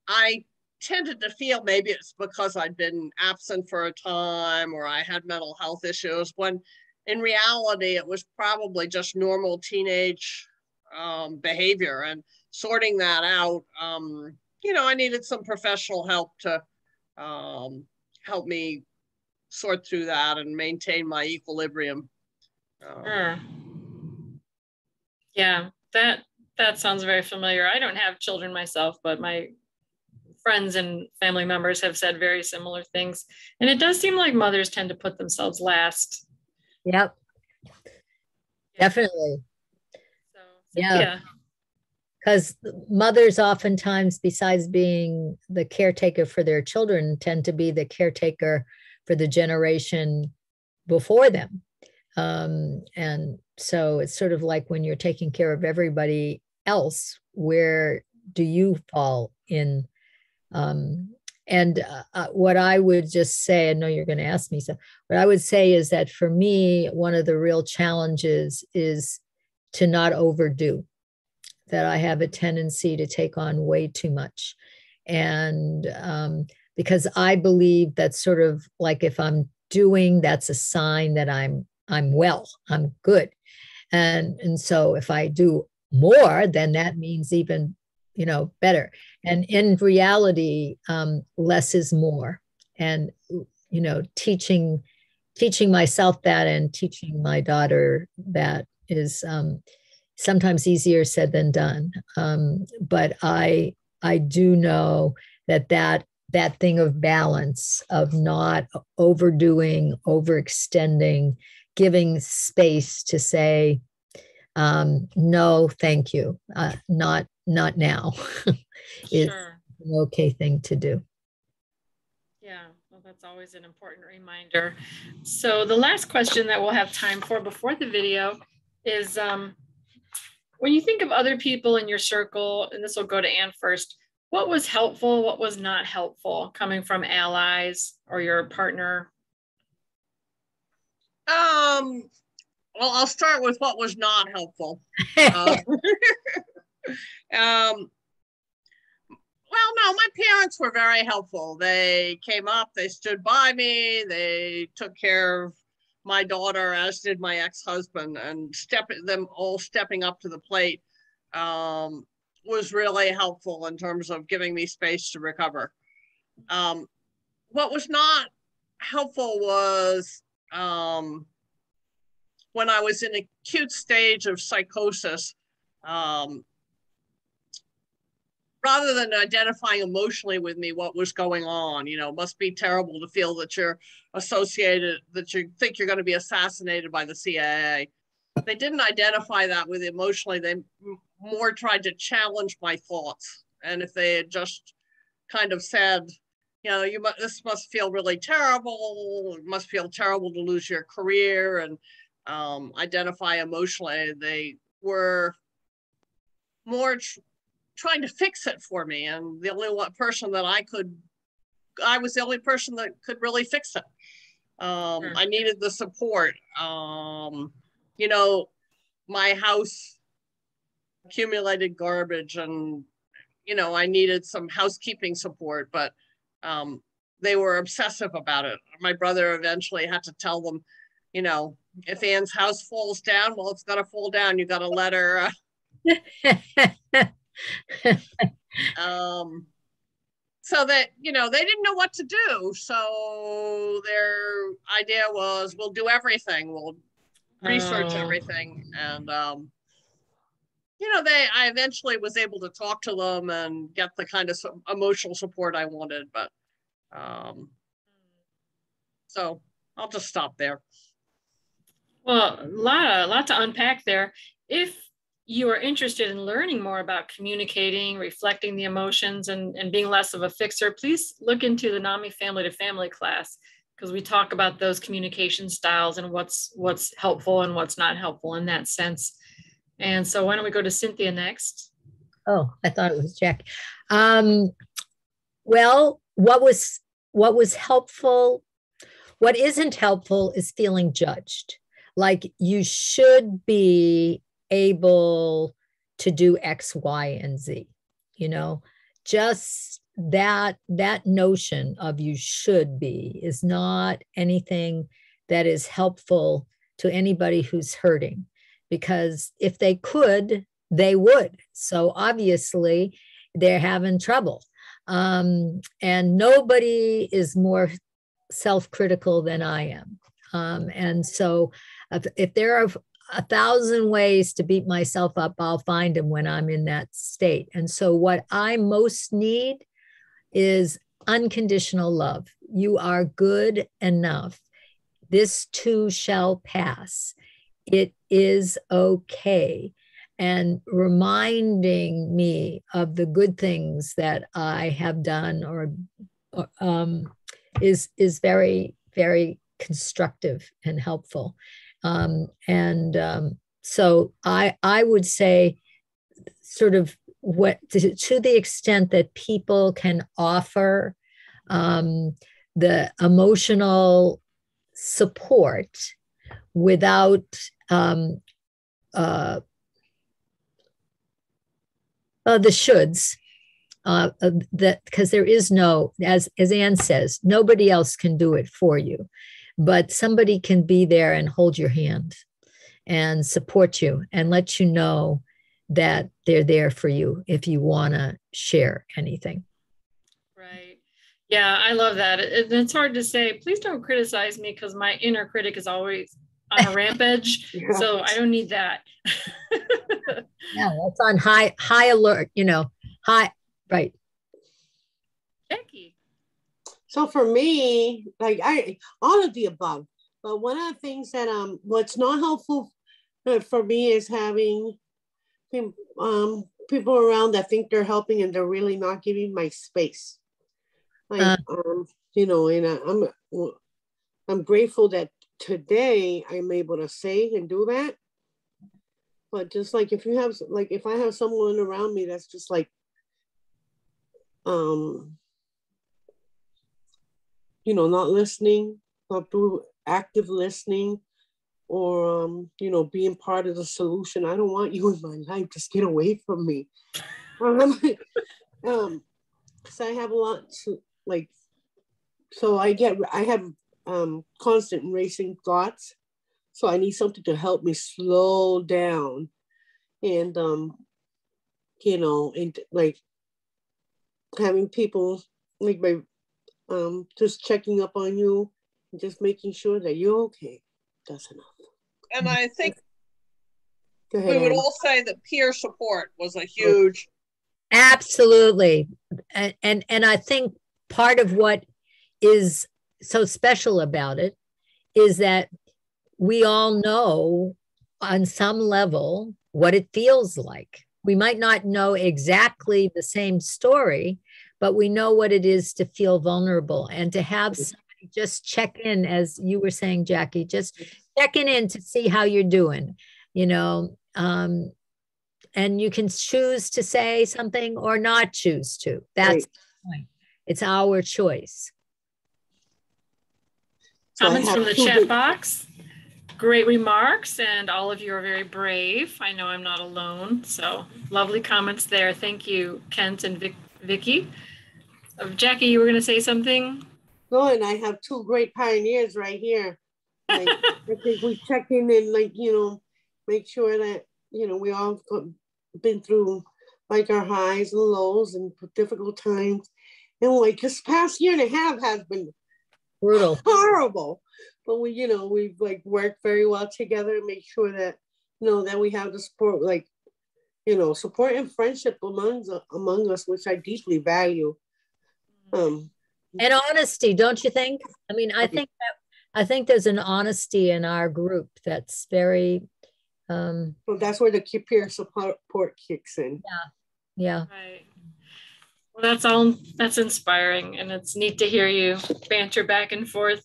Speaker 4: I tended to feel maybe it's because I'd been absent for a time or I had mental health issues, when in reality, it was probably just normal teenage behavior. And sorting that out, I needed some professional help to help me sort through that and maintain my equilibrium.
Speaker 2: Sure. Yeah, that sounds very familiar. I don't have children myself, but my friends and family members have said very similar things. And it does seem like mothers tend to put themselves last.
Speaker 3: Yep. Definitely.
Speaker 2: So,
Speaker 3: yeah. Because mothers oftentimes, besides being the caretaker for their children, tend to be the caretaker for the generation before them. And so it's sort of like when you're taking care of everybody else, where do you fall in? What I would just say, I know you're going to ask me, so what I would say is that for me, one of the real challenges is to not overdo, that I have a tendency to take on way too much. And because I believe that sort of like if I'm doing, that's a sign that I'm well, I'm good. And so if I do more, then that means even, better. And in reality, less is more. And, teaching myself that and teaching my daughter that is sometimes easier said than done. But I do know that thing of balance, of not overdoing, overextending, giving space to say, no, thank you, not now, is
Speaker 2: sure.
Speaker 3: an okay thing to do.
Speaker 2: Yeah, well, that's always an important reminder. So the last question that we'll have time for before the video is, when you think of other people in your circle, and this will go to Anne first, what was helpful, what was not helpful coming from allies or your partner?
Speaker 4: Well, I'll start with what was not helpful. Well, no, my parents were very helpful. They came up, they stood by me, they took care of my daughter, as did my ex-husband, and them all stepping up to the plate was really helpful in terms of giving me space to recover. What was not helpful was when I was in an acute stage of psychosis, rather than identifying emotionally with me what was going on, it must be terrible to feel that you're associated, that you think you're going to be assassinated by the CIA. They didn't identify that with emotionally. They more tried to challenge my thoughts. And if they had just kind of said, this must feel really terrible, it must feel terrible to lose your career, and identify emotionally, they were more trying to fix it for me. And the only person that I was the only person that could really fix it. Sure. I needed the support. My house accumulated garbage, and, I needed some housekeeping support, but they were obsessive about it. My brother eventually had to tell them, if Anne's house falls down, well, it's got to fall down. You got to let her. So that, they didn't know what to do. So their idea was, we'll do everything. We'll research everything. And, I eventually was able to talk to them and get the kind of emotional support I wanted. But so I'll just stop there.
Speaker 2: Well, a lot to unpack there. If you are interested in learning more about communicating, reflecting the emotions, and being less of a fixer, please look into the NAMI Family to Family class, because we talk about those communication styles and what's helpful and what's not helpful in that sense. And so why don't we go to Cynthia next?
Speaker 3: Oh, I thought it was Jack. Well, what was helpful, what isn't helpful is feeling judged. Like you should be able to do X, Y, and Z, just that notion of you should be is not anything that is helpful to anybody who's hurting, because if they could, they would. So obviously they're having trouble. And nobody is more self-critical than I am. And so if there are 1,000 ways to beat myself up, I'll find them when I'm in that state. And so what I most need is unconditional love. You are good enough. This too shall pass. It is okay. And reminding me of the good things that I have done is very, very constructive and helpful. So I would say sort of what to the extent that people can offer the emotional support without the shoulds, that because there is no, as Anne says, nobody else can do it for you, but somebody can be there and hold your hand and support you and let you know that they're there for you if you want to share anything.
Speaker 2: Right. Yeah, I love that. It's hard to say, please don't criticize me, because my inner critic is always on a rampage. Yeah. So I don't need that.
Speaker 3: Yeah, that's on high alert, high, right.
Speaker 2: Jackie.
Speaker 1: So for me, like all of the above, but one of the things that what's not helpful for me is having people around that think they're helping and they're really not giving my space. Like and I'm grateful that today I'm able to say and do that. But just like if I have someone around me that's just like not listening, not through active listening, or being part of the solution. I don't want you in my life. Just get away from me. So I have a lot to like. So I have constant racing thoughts. So I need something to help me slow down, and and like having people like by just checking up on you, and just making sure that you're okay. That's enough.
Speaker 4: And I think we would all say that peer support was a huge.
Speaker 3: Absolutely, and I think part of what is so special about it is that we all know on some level what it feels like. We might not know exactly the same story, but we know what it is to feel vulnerable, and to have somebody just check in, as you were saying, Jackie, just checking in to see how you're doing, and you can choose to say something or not choose to. That's the point. It's our choice.
Speaker 2: Comments from the chat box. Great remarks, and all of you are very brave. I know I'm not alone, so lovely comments there. Thank you, Kent and Vicky. Jackie, you were going to say something?
Speaker 1: No, and I have two great pioneers right here. Like, I think we check in and make sure that, we all been through like our highs and lows and difficult times. And like this past year and a half has been
Speaker 3: brutal,
Speaker 1: horrible. But we've like worked very well together and make sure that, that we have the support, like, support and friendship among us, which I deeply value.
Speaker 3: And honesty, don't you think? I mean, I think there's an honesty in our group that's very
Speaker 1: Well, that's where the peer support kicks in.
Speaker 3: Yeah.
Speaker 2: Right. Well, that's inspiring, and it's neat to hear you banter back and forth.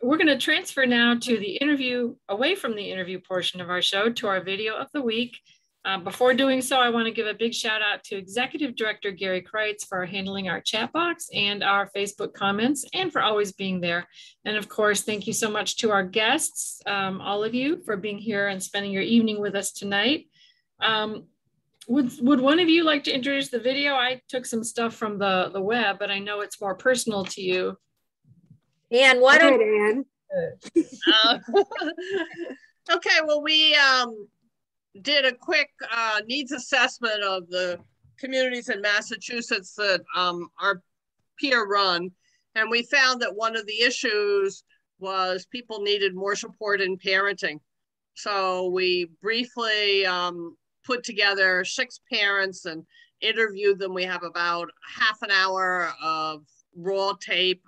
Speaker 2: We're going to transfer now to the interview, away from the interview portion of our show, to our video of the week. Before doing so, I want to give a big shout out to Executive Director Gary Kreitz for handling our chat box and our Facebook comments, and for always being there. And of course, thank you so much to our guests, all of you, for being here and spending your evening with us tonight. Would one of you like to introduce the video? I took some stuff from the web, but I know it's more personal to you.
Speaker 3: And why don't
Speaker 1: Ann?
Speaker 4: Okay, well, we did a quick needs assessment of the communities in Massachusetts that are peer run. And we found that one of the issues was people needed more support in parenting. So we briefly put together 6 parents and interviewed them. We have about half an hour of raw tape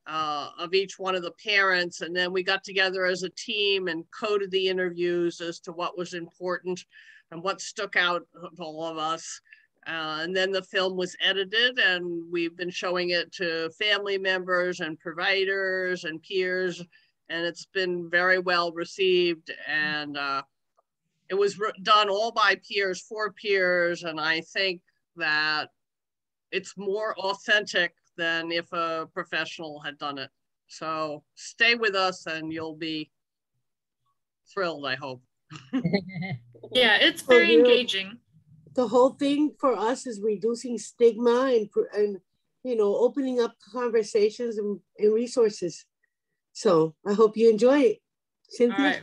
Speaker 4: of each one of the parents. And then we got together as a team and coded the interviews as to what was important and what stuck out of all of us. And then the film was edited, and we've been showing it to family members and providers and peers, and it's been very well received. And it was done all by peers for peers, and I think that it's more authentic than if a professional had done it. So stay with us and you'll be thrilled, I hope.
Speaker 2: Yeah, it's very engaging.
Speaker 1: The whole thing for us is reducing stigma and opening up conversations and resources. So I hope you enjoy it, Cynthia.
Speaker 2: All right.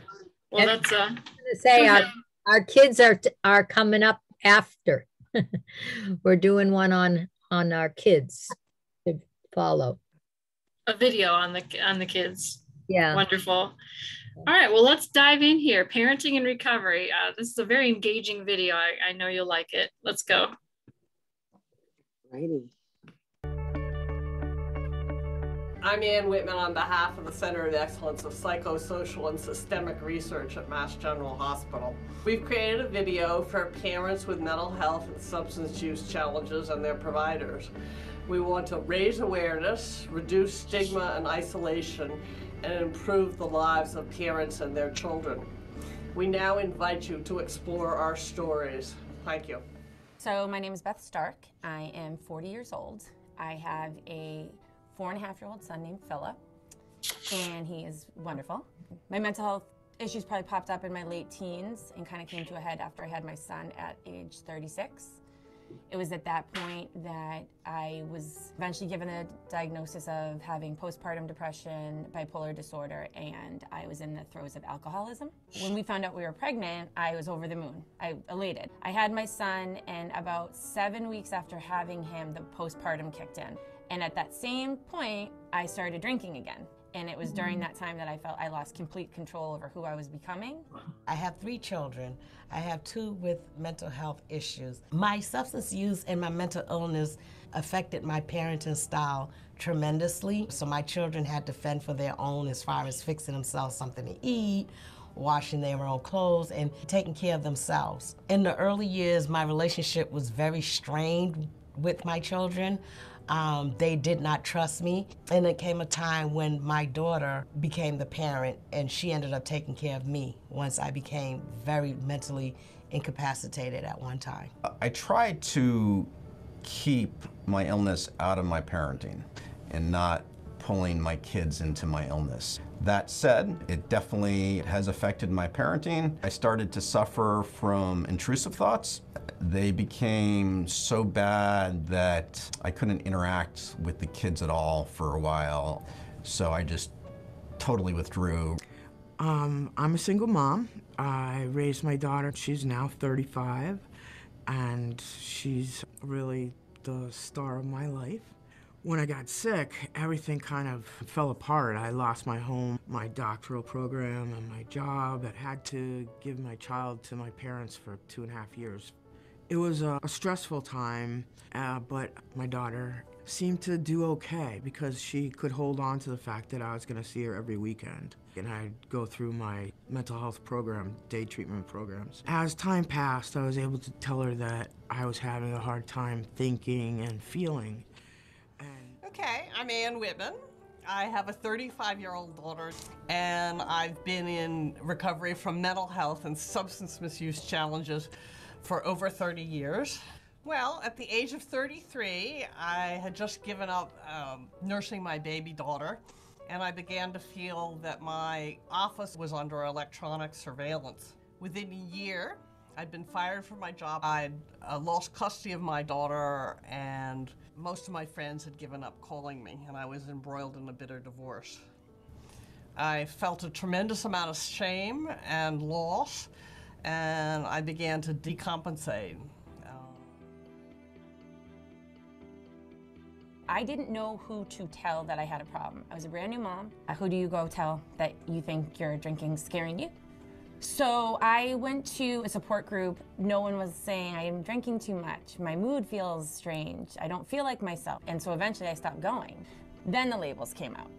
Speaker 2: Well, that's
Speaker 3: I'm gonna say our kids are coming up after. We're doing one on our kids to follow.
Speaker 2: a video on the kids.
Speaker 3: Yeah.
Speaker 2: Wonderful. All right, well, let's dive in here. Parenting and recovery. This is a very engaging video. I know you'll like it. Let's go.
Speaker 1: Righty.
Speaker 4: I'm Ann Whitman on behalf of the Center of Excellence of Psychosocial and Systemic Research at Mass General Hospital. We've created a video for parents with mental health and substance use challenges and their providers. We want to raise awareness, reduce stigma and isolation, and improve the lives of parents and their children. We now invite you to explore our stories. Thank you.
Speaker 5: So my name is Beth Stark. I am 40 years old. I have a 4.5-year-old son named Philip, and he is wonderful. My mental health issues probably popped up in my late teens and kind of came to a head after I had my son at age 36. It was at that point that I was eventually given a diagnosis of having postpartum depression, bipolar disorder, and I was in the throes of alcoholism. When we found out we were pregnant, I was over the moon. Elated. I had my son, and about 7 weeks after having him, the postpartum kicked in. And at that same point, I started drinking again. And it was during that time that I felt I lost complete control over who I was becoming.
Speaker 6: I have 3 children. I have 2 with mental health issues. My substance use and my mental illness affected my parenting style tremendously. So my children had to fend for their own as far as fixing themselves something to eat, washing their own clothes, and taking care of themselves. In the early years, my relationship was very strained with my children. They did not trust me, and it came a time when my daughter became the parent, and she ended up taking care of me once I became very mentally incapacitated at one time.
Speaker 7: I tried to keep my illness out of my parenting and not pulling my kids into my illness. That said, it definitely has affected my parenting. I started to suffer from intrusive thoughts. They became so bad that I couldn't interact with the kids at all for a while. So I just totally withdrew.
Speaker 8: I'm a single mom. I raised my daughter. She's now 35, and she's really the star of my life. When I got sick, everything kind of fell apart. I lost my home, my doctoral program, and my job. I had to give my child to my parents for 2.5 years. It was a stressful time, but my daughter seemed to do okay because she could hold on to the fact that I was going to see her every weekend. And I'd go through my mental health program, day treatment programs. As time passed, I was able to tell her that I was having a hard time thinking and feeling.
Speaker 4: Okay, I'm Ann Whitman. I have a 35-year-old daughter, and I've been in recovery from mental health and substance misuse challenges for over 30 years. Well, at the age of 33, I had just given up nursing my baby daughter, and I began to feel that my office was under electronic surveillance. Within a year, I'd been fired from my job. I'd lost custody of my daughter, and most of my friends had given up calling me, and I was embroiled in a bitter divorce. I felt a tremendous amount of shame and loss, and I began to decompensate.
Speaker 5: I didn't know who to tell that I had a problem. I was a brand new mom. Who do you go tell that you think your drinking's scaring you? So I went to a support group. No one was saying, I am drinking too much. My mood feels strange. I don't feel like myself. And so eventually I stopped going. Then the labels came out.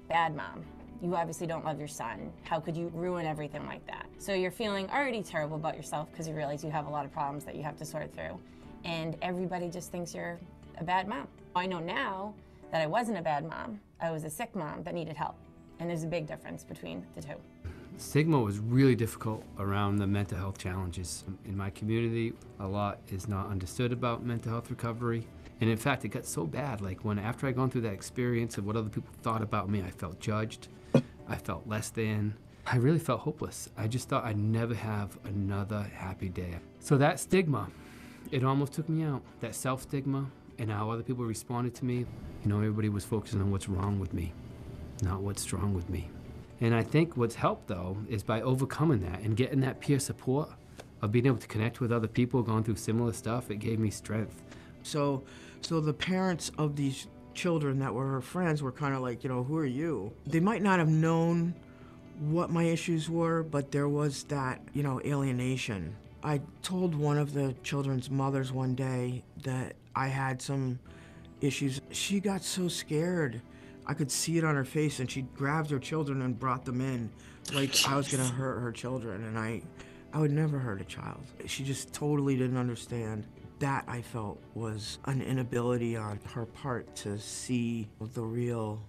Speaker 5: Bad mom. You obviously don't love your son. How could you ruin everything like that? So you're feeling already terrible about yourself because you realize you have a lot of problems that you have to sort through. And everybody just thinks you're a bad mom. I know now that I wasn't a bad mom. I was a sick mom that needed help. And there's a big difference between the two.
Speaker 9: Stigma was really difficult around the mental health challenges. In my community, a lot is not understood about mental health recovery. And in fact, it got so bad, like after I'd gone through that experience of what other people thought about me, I felt judged, I felt less than. I really felt hopeless. I just thought I'd never have another happy day. So that stigma, it almost took me out. That self-stigma and how other people responded to me. You know, everybody was focusing on what's wrong with me, not what's wrong with me. And I think what's helped, though, is by overcoming that and getting that peer support of being able to connect with other people going through similar stuff, it gave me strength.
Speaker 8: So the parents of these children that were her friends were kind of like, you know, who are you? They might not have known what my issues were, but there was that, you know, alienation. I told one of the children's mothers one day that I had some issues. She got so scared. I could see it on her face, and she grabbed her children and brought them in like I was gonna hurt her children, and I would never hurt a child. She just totally didn't understand. That, I felt, was an inability on her part to see the real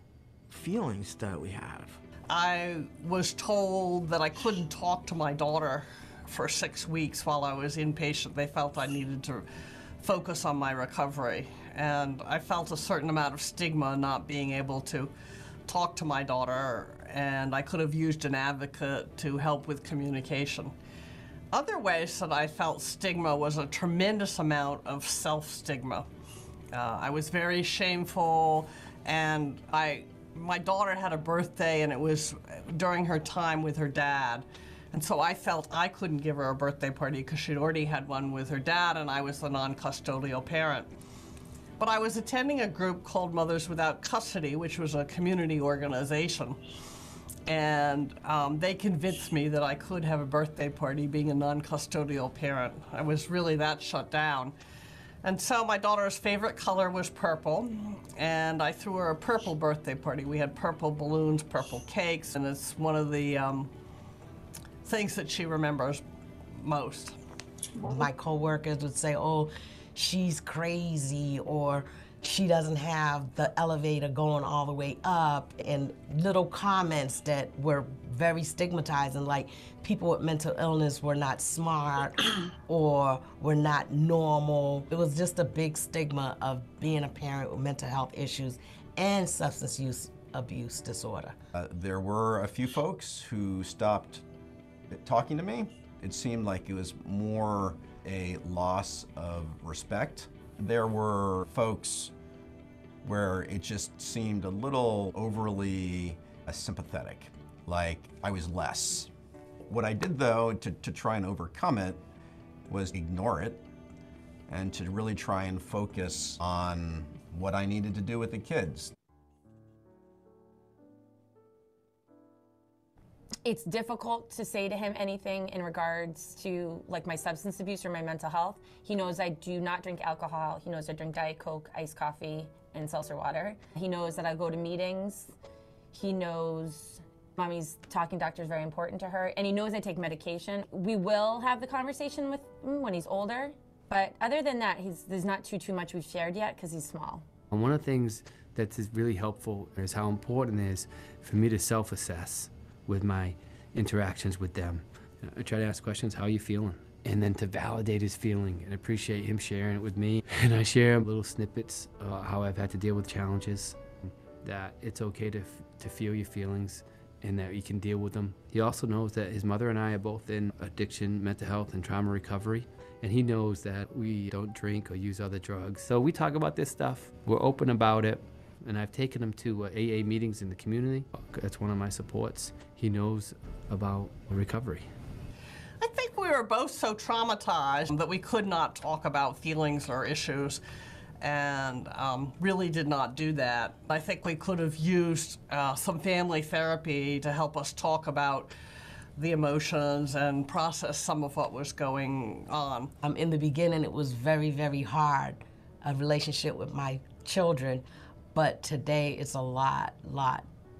Speaker 8: feelings that we have.
Speaker 4: I was told that I couldn't talk to my daughter for 6 weeks while I was inpatient. They felt I needed to focus on my recovery. And I felt a certain amount of stigma not being able to talk to my daughter, and I could have used an advocate to help with communication. Other ways that I felt stigma was a tremendous amount of self-stigma. I was very shameful, and my daughter had a birthday, and it was during her time with her dad. And so I felt I couldn't give her a birthday party because she'd already had one with her dad, and I was the non-custodial parent. But I was attending a group called Mothers Without Custody, which was a community organization. And they convinced me that I could have a birthday party being a non-custodial parent. I was really that shut down. And so my daughter's favorite color was purple, and I threw her a purple birthday party. We had purple balloons, purple cakes, and it's one of the things that she remembers most.
Speaker 6: My coworkers would say, oh, she's crazy, or she doesn't have the elevator going all the way up, and little comments that were very stigmatizing, like people with mental illness were not smart or were not normal. It was just a big stigma of being a parent with mental health issues and substance use abuse disorder.
Speaker 7: There were a few folks who stopped talking to me. It seemed like it was more a loss of respect. There were folks where it just seemed a little overly sympathetic, like I was less. What I did, though, to try and overcome it was ignore it and to really try and focus on what I needed to do with the kids.
Speaker 5: It's difficult to say to him anything in regards to like my substance abuse or my mental health. He knows I do not drink alcohol. He knows I drink Diet Coke, iced coffee, and seltzer water. He knows that I go to meetings. He knows Mommy's talking doctor is very important to her, and he knows I take medication. We will have the conversation with him when he's older, but other than that, there's not too much we've shared yet because he's small.
Speaker 9: And one of the things that's really helpful is how important it is for me to self-assess with my interactions with them. I try to ask questions, how are you feeling? And then to validate his feeling and appreciate him sharing it with me. And I share little snippets of how I've had to deal with challenges, that it's okay to feel your feelings and that you can deal with them. He also knows that his mother and I are both in addiction, mental health, and trauma recovery. And he knows that we don't drink or use other drugs. So we talk about this stuff. We're open about it. And I've taken him to AA meetings in the community. That's one of my supports. He knows about recovery.
Speaker 4: I think we were both so traumatized that we could not talk about feelings or issues, and really did not do that. I think we could have used some family therapy to help us talk about the emotions and process some of what was going on.
Speaker 6: In the beginning, it was very, very hard, a relationship with my children, but today it's a lot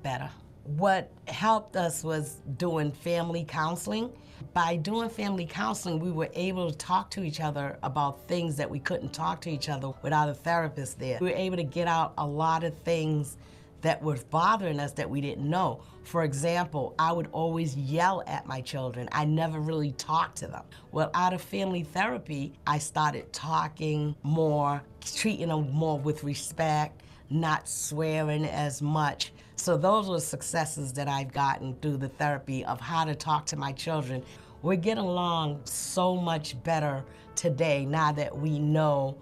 Speaker 6: better. What helped us was doing family counseling. By doing family counseling, we were able to talk to each other about things that we couldn't talk to each other without a therapist there. We were able to get out a lot of things that were bothering us that we didn't know. For example, I would always yell at my children. I never really talked to them. Well, out of family therapy, I started talking more, treating them more with respect, not swearing as much. So those were successes that I've gotten through the therapy of how to talk to my children. We're getting along so much better today now that we know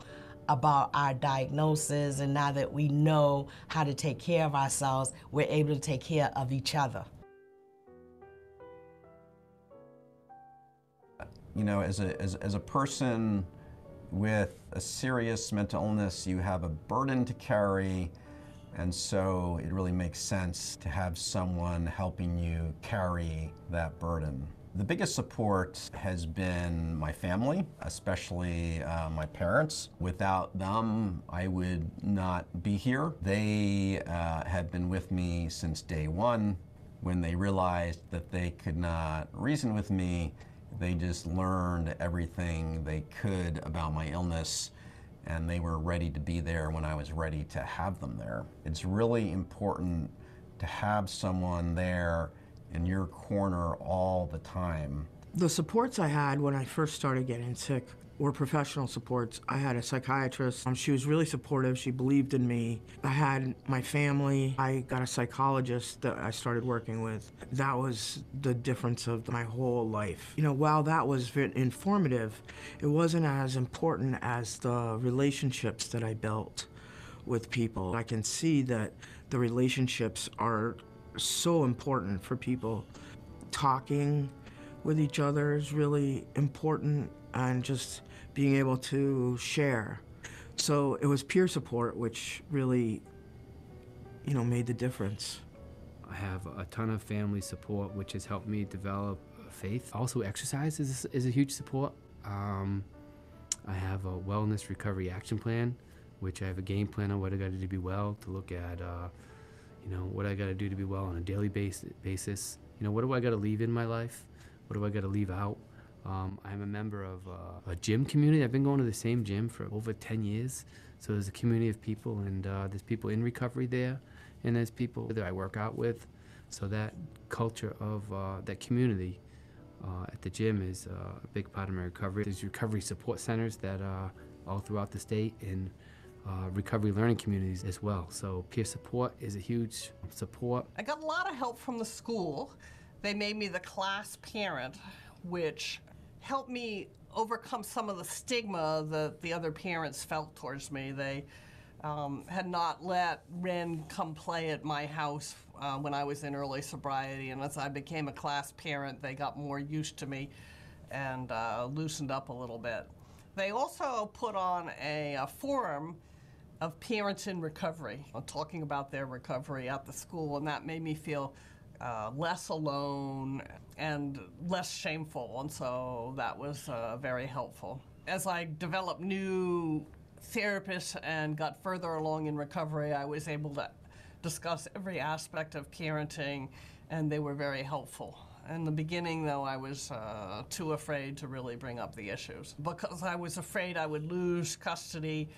Speaker 6: about our diagnosis, and now that we know how to take care of ourselves, we're able to take care of each other.
Speaker 7: You know, as a person with a serious mental illness, you have a burden to carry, and so it really makes sense to have someone helping you carry that burden. The biggest support has been my family, especially my parents. Without them, I would not be here. They have been with me since day one. When they realized that they could not reason with me, they just learned everything they could about my illness, and they were ready to be there when I was ready to have them there. It's really important to have someone there in your corner all the time.
Speaker 8: The supports I had when I first started getting sick were professional supports. I had a psychiatrist. She was really supportive. She believed in me. I had my family. I got a psychologist that I started working with. That was the difference of my whole life. You know, while that was very informative, it wasn't as important as the relationships that I built with people. I can see that the relationships are so important for people. Talking with each other is really important, and just being able to share. So it was peer support which really, you know, made the difference.
Speaker 9: I have a ton of family support, which has helped me develop faith. Also, exercise is a huge support. I have a wellness recovery action plan, which I have a game plan on what I got to do to be well, to look at you know, what I got to do to be well on a daily basis. You know, what do I got to leave in my life? What do I got to leave out? I'm a member of a gym community. I've been going to the same gym for over 10 years. So there's a community of people, and there's people in recovery there, and there's people that I work out with. So that culture of that community at the gym is a big part of my recovery. There's recovery support centers that are all throughout the state, and recovery learning communities as well. So peer support is a huge support.
Speaker 4: I got a lot of help from the school. They made me the class parent, which helped me overcome some of the stigma that the other parents felt towards me. They had not let Ren come play at my house when I was in early sobriety, and as I became a class parent, they got more used to me and loosened up a little bit. They also put on a forum of parents in recovery, talking about their recovery at the school, and that made me feel less alone and less shameful, and so that was very helpful. As I developed new therapist and got further along in recovery, I was able to discuss every aspect of parenting, and they were very helpful. In the beginning, though, I was too afraid to really bring up the issues because I was afraid I would lose custody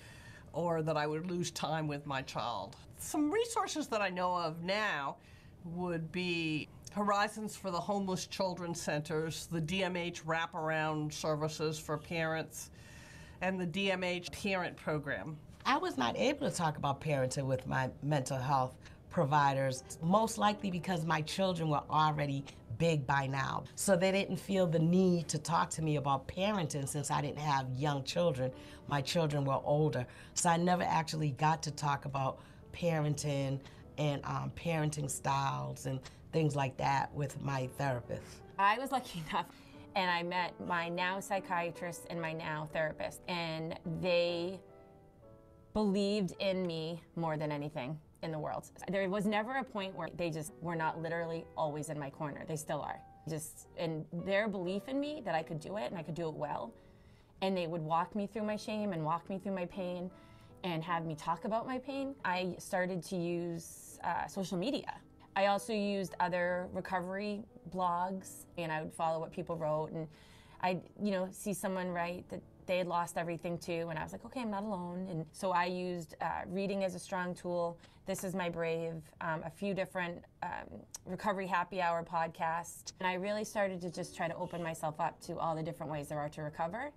Speaker 4: or that I would lose time with my child. Some resources that I know of now would be Horizons for the Homeless Children's Centers, the DMH wraparound services for parents, and the DMH parent program.
Speaker 6: I was not able to talk about parenting with my mental health providers, most likely because my children were already big by now. So they didn't feel the need to talk to me about parenting since I didn't have young children. My children were older. So I never actually got to talk about parenting and parenting styles and things like that with my therapist.
Speaker 5: I was lucky enough, and I met my now psychiatrist and my now therapist, and they believed in me more than anything in the world. There was never a point where they just were not literally always in my corner. They still are. And their belief in me that I could do it and I could do it well, and they would walk me through my shame and walk me through my pain and have me talk about my pain. I started to use social media. I also used other recovery blogs, and I would follow what people wrote, and I'd see someone write that they had lost everything too, and I was like, okay, I'm not alone. And so I used reading as a strong tool, This Is My Brave, a few different recovery happy hour podcasts, and I really started to just try to open myself up to all the different ways there are to recover.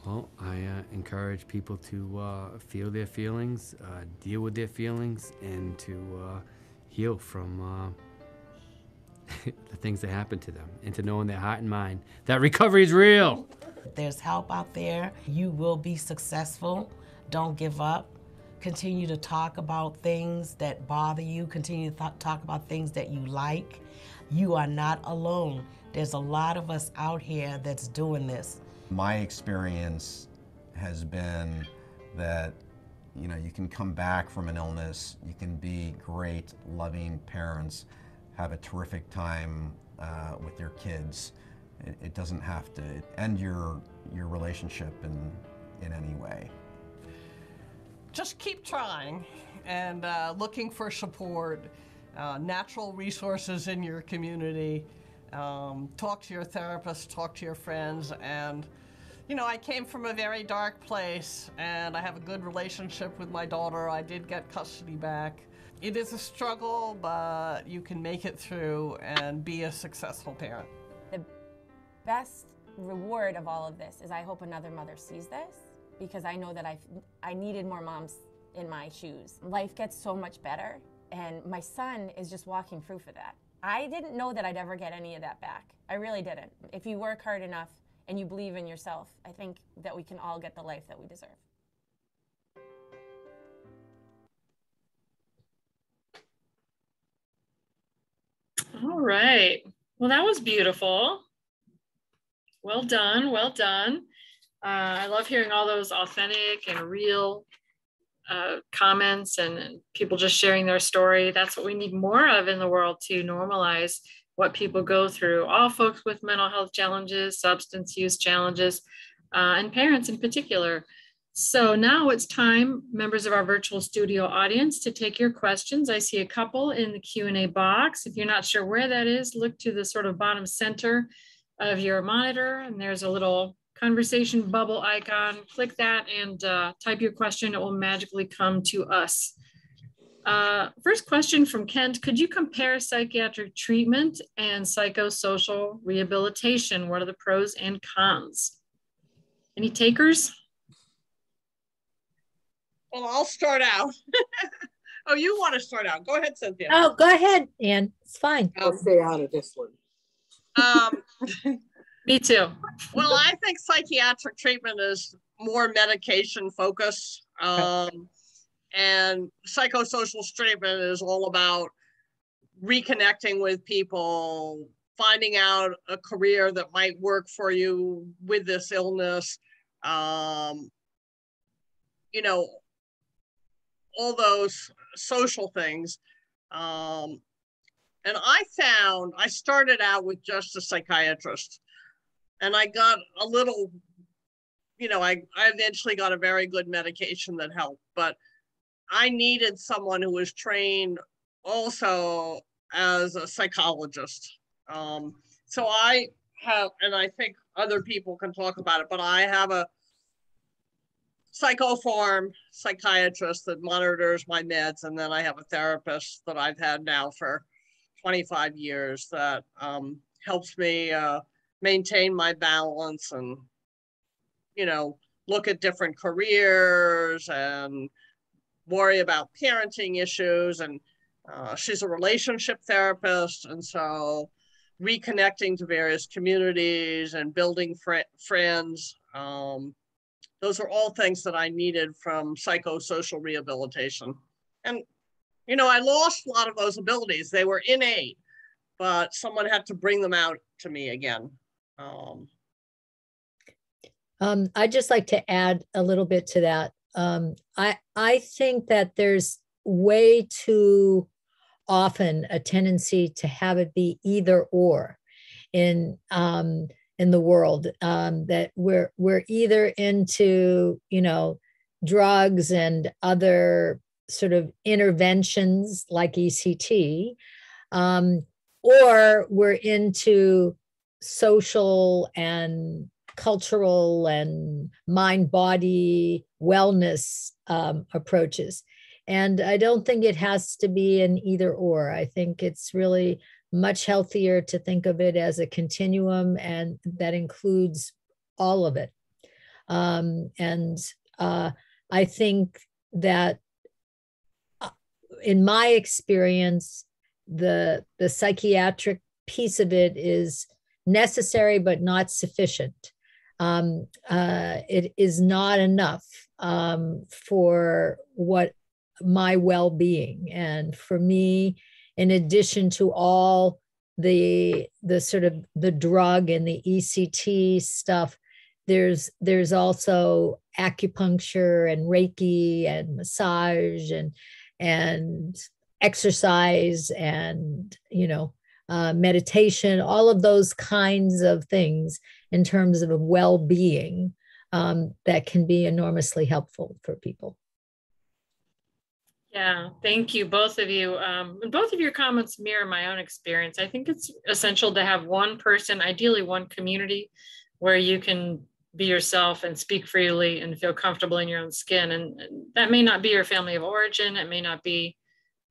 Speaker 9: Well, I encourage people to feel their feelings, deal with their feelings, and to heal from the things that happen to them, and to know in their heart and mind that recovery is real.
Speaker 6: There's help out there. You will be successful. Don't give up. Continue to talk about things that bother you. Continue to talk about things that you like. You are not alone. There's a lot of us out here that's doing this.
Speaker 7: My experience has been that, you can come back from an illness, you can be great, loving parents, have a terrific time with your kids. It doesn't have to end your relationship in any way.
Speaker 4: Just keep trying and looking for support, natural resources in your community. Talk to your therapist, talk to your friends, and I came from a very dark place, and I have a good relationship with my daughter. I did get custody back. It is a struggle, but you can make it through and be a successful parent.
Speaker 5: The best reward of all of this is I hope another mother sees this, because I know that I needed more moms in my shoes. Life gets so much better, and my son is just walking proof of that. I didn't know that I'd ever get any of that back. I really didn't. If you work hard enough and you believe in yourself, I think that we can all get the life that we deserve.
Speaker 2: All right. Well, that was beautiful. Well done. Well done. I love hearing all those authentic and real comments and people just sharing their story. That's what we need more of in the world, to normalize what people go through. All folks with mental health challenges, substance use challenges, and parents in particular. So now it's time, members of our virtual studio audience, to take your questions. I see a couple in the Q&A box. If you're not sure where that is, look to the sort of bottom center of your monitor, and there's a little conversation bubble icon. Click that and type your question. It will magically come to us. First question from Kent: could you compare psychiatric treatment and psychosocial rehabilitation? What are the pros and cons? Any takers?
Speaker 4: Well, I'll start out. Oh, you want to start out? Go ahead, Cynthia.
Speaker 3: Oh, go ahead, Ann. It's fine.
Speaker 1: I'll stay out of this one.
Speaker 2: Me too.
Speaker 4: Well, I think psychiatric treatment is more medication focused. And psychosocial treatment is all about reconnecting with people, finding out a career that might work for you with this illness. All those social things. And I started out with just a psychiatrist. And I got a little, I eventually got a very good medication that helped, but I needed someone who was trained also as a psychologist. So I have, and I think other people can talk about it, but I have a psychoform psychiatrist that monitors my meds, and then I have a therapist that I've had now for 25 years that helps me maintain my balance and, look at different careers and worry about parenting issues. And she's a relationship therapist, and so reconnecting to various communities and building friends. Those are all things that I needed from psychosocial rehabilitation. And, I lost a lot of those abilities. They were innate, but someone had to bring them out to me again.
Speaker 3: I'd just like to add a little bit to that. I think that there's way too often a tendency to have it be either or in the world, that we're either into drugs and other sort of interventions like ECT, or we're into social and cultural and mind-body wellness approaches. And I don't think it has to be an either or. I think it's really much healthier to think of it as a continuum, and that includes all of it. I think that in my experience, the psychiatric piece of it is necessary but not sufficient. It is not enough for what my well-being. And for me, in addition to all the sort of the drug and the ECT stuff, there's also acupuncture and Reiki and massage and exercise and meditation, all of those kinds of things in terms of well-being that can be enormously helpful for people.
Speaker 2: Yeah, thank you, both of you. Both of your comments mirror my own experience. I think it's essential to have one person, ideally one community, where you can be yourself and speak freely and feel comfortable in your own skin. And that may not be your family of origin. It may not be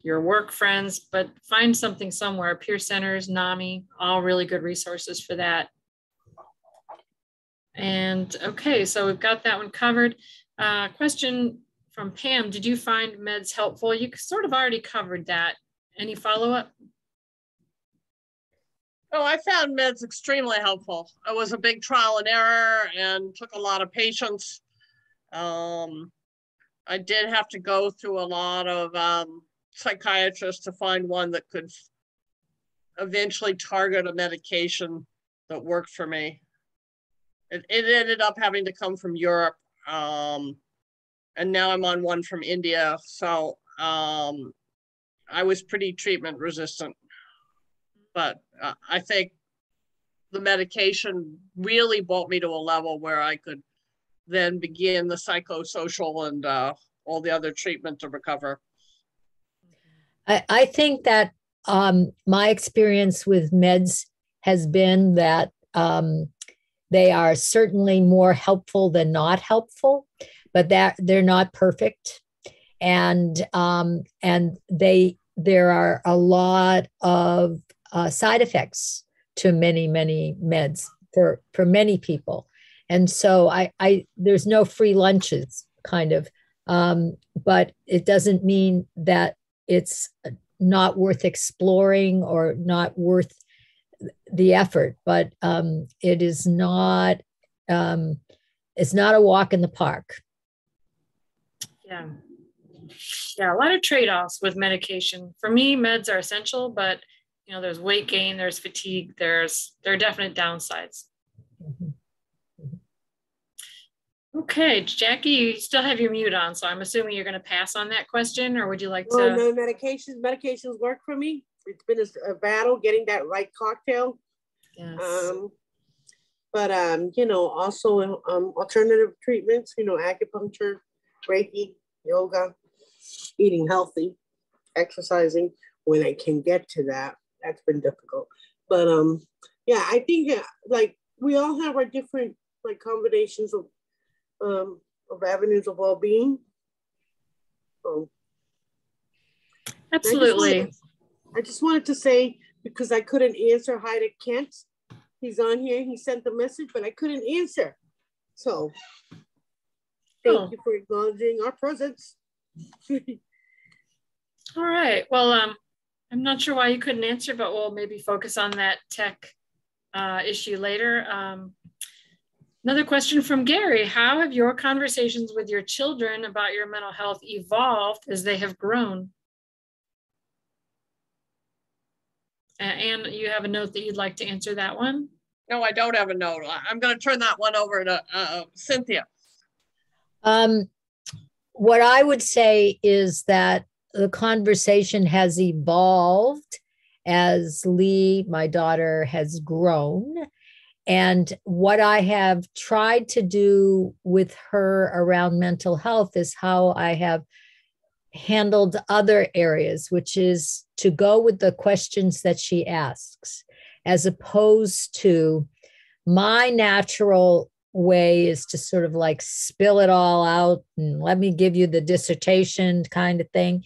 Speaker 2: your work friends, but find something somewhere. Peer centers, NAMI, all really good resources for that. And okay, so we've got that one covered. Question from Pam, did you find meds helpful? You sort of already covered that. Any follow-up?
Speaker 4: Oh, I found meds extremely helpful. It was a big trial and error and took a lot of patience. I did have to go through a lot of psychiatrists to find one that could eventually target a medication that worked for me. It ended up having to come from Europe. And now I'm on one from India. So I was pretty treatment resistant. But I think the medication really brought me to a level where I could then begin the psychosocial and all the other treatment to recover.
Speaker 3: I think that my experience with meds has been that they are certainly more helpful than not helpful, but that they're not perfect. And there are a lot of side effects to many meds for many people. And so there's no free lunches kind of, but it doesn't mean that it's not worth exploring or not worth the effort, but it is not, it's not a walk in the park.
Speaker 2: Yeah. Yeah, a lot of trade-offs with medication. For me, meds are essential, but there's weight gain, there's fatigue, there are definite downsides.
Speaker 3: Mm-hmm.
Speaker 2: Okay, Jackie, you still have your mute on, so I'm assuming you're going to pass on that question, or would you like to?
Speaker 1: No, medications work for me. It's been a battle getting that right cocktail.
Speaker 2: Yes.
Speaker 1: But, also alternative treatments, acupuncture, Reiki, yoga, eating healthy, exercising when I can get to that. That's been difficult. But, I think like we all have our different like combinations of avenues of well-being. So,
Speaker 2: Absolutely.
Speaker 1: I just wanted to say, because I couldn't answer hi to Kent. He's on here. He sent the message, but I couldn't answer. So thank you for acknowledging our presence.
Speaker 2: All right. Well, I'm not sure why you couldn't answer, but we'll maybe focus on that tech issue later. Another question from Gary. How have your conversations with your children about your mental health evolved as they have grown? And you have a note that you'd like to answer that one?
Speaker 4: No, I don't have a note. I'm going to turn that one over to Cynthia.
Speaker 3: What I would say is that the conversation has evolved as Lee, my daughter, has grown. And what I have tried to do with her around mental health is how I have handled other areas, which is to go with the questions that she asks, as opposed to my natural way is to sort of like spill it all out and let me give you the dissertation kind of thing.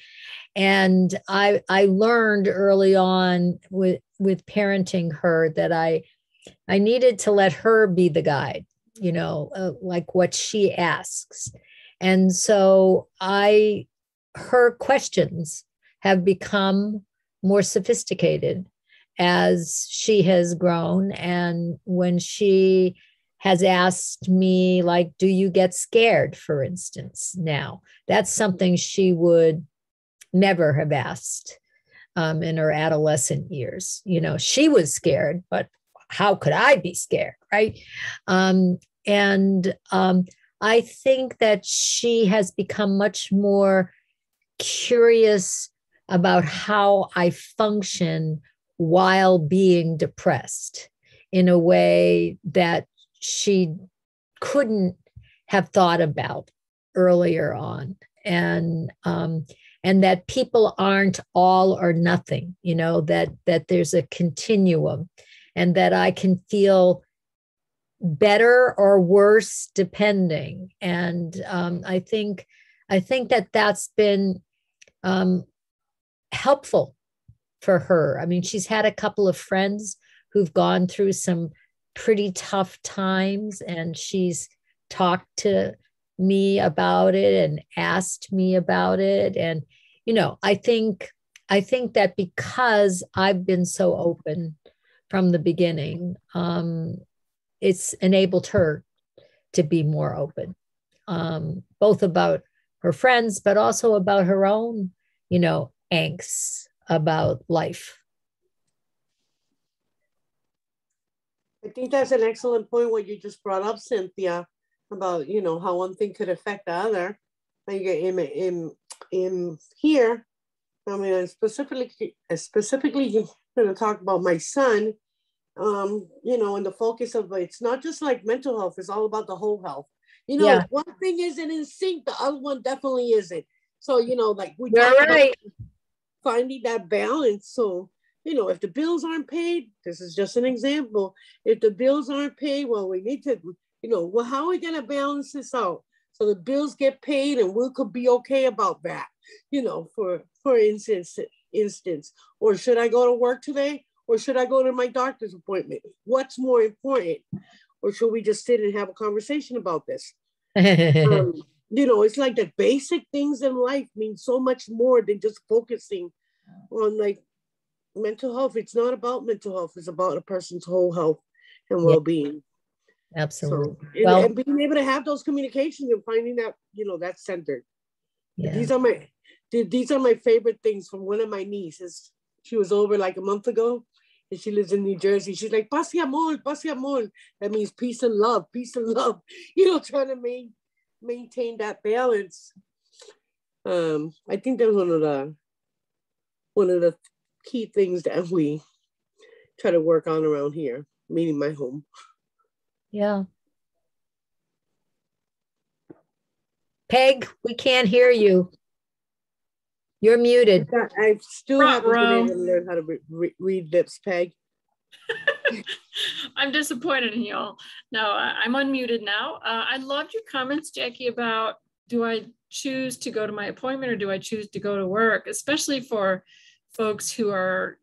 Speaker 3: And I learned early on with parenting her that I needed to let her be the guide, like what she asks. And so her questions have become more sophisticated as she has grown. And when she has asked me, like, do you get scared, for instance, now, that's something she would never have asked in her adolescent years. She was scared, but how could I be scared, right? I think that she has become much more curious about how I function while being depressed in a way that she couldn't have thought about earlier on. And that people aren't all or nothing, that there's a continuum, and that I can feel better or worse depending. And I think that that's been helpful for her. I mean, she's had a couple of friends who've gone through some pretty tough times, and she's talked to me about it and asked me about it. And, I think that because I've been so open from the beginning, it's enabled her to be more open, both about her friends, but also about her own, angst about life.
Speaker 1: I think that's an excellent point what you just brought up, Cynthia, about how one thing could affect the other. Like in here, I mean, specifically going to talk about my son. And the focus of it's not just like mental health; it's all about the whole health. One thing isn't in sync, the other one definitely isn't. So like we talk about finding that balance. So if the bills aren't paid, this is just an example. If the bills aren't paid, well, we need to, well, how are we going to balance this out so the bills get paid and we could be okay about that, for instance, or should I go to work today or should I go to my doctor's appointment? What's more important? Or should we just sit and have a conversation about this? It's like the basic things in life mean so much more than just focusing on like mental health. It's not about mental health. It's about a person's whole health and well-being.
Speaker 3: Absolutely.
Speaker 1: So, and being able to have those communications and finding that, that's centered. Yeah. These are my favorite things from one of my nieces. She was over like a month ago and she lives in New Jersey. She's like, paz y amor, paz y amor. That means peace and love, trying to maintain that balance. I think that's one of the key things that we try to work on around here, meaning my home.
Speaker 3: Yeah. Peg, we can't hear you. You're muted.
Speaker 1: I still
Speaker 2: Front
Speaker 1: haven't been
Speaker 2: row.
Speaker 1: able to learn how to read lips, Peg.
Speaker 2: I'm disappointed in y'all. No, I'm unmuted now. I loved your comments, Jackie, about do I choose to go to my appointment or do I choose to go to work, especially for folks who are,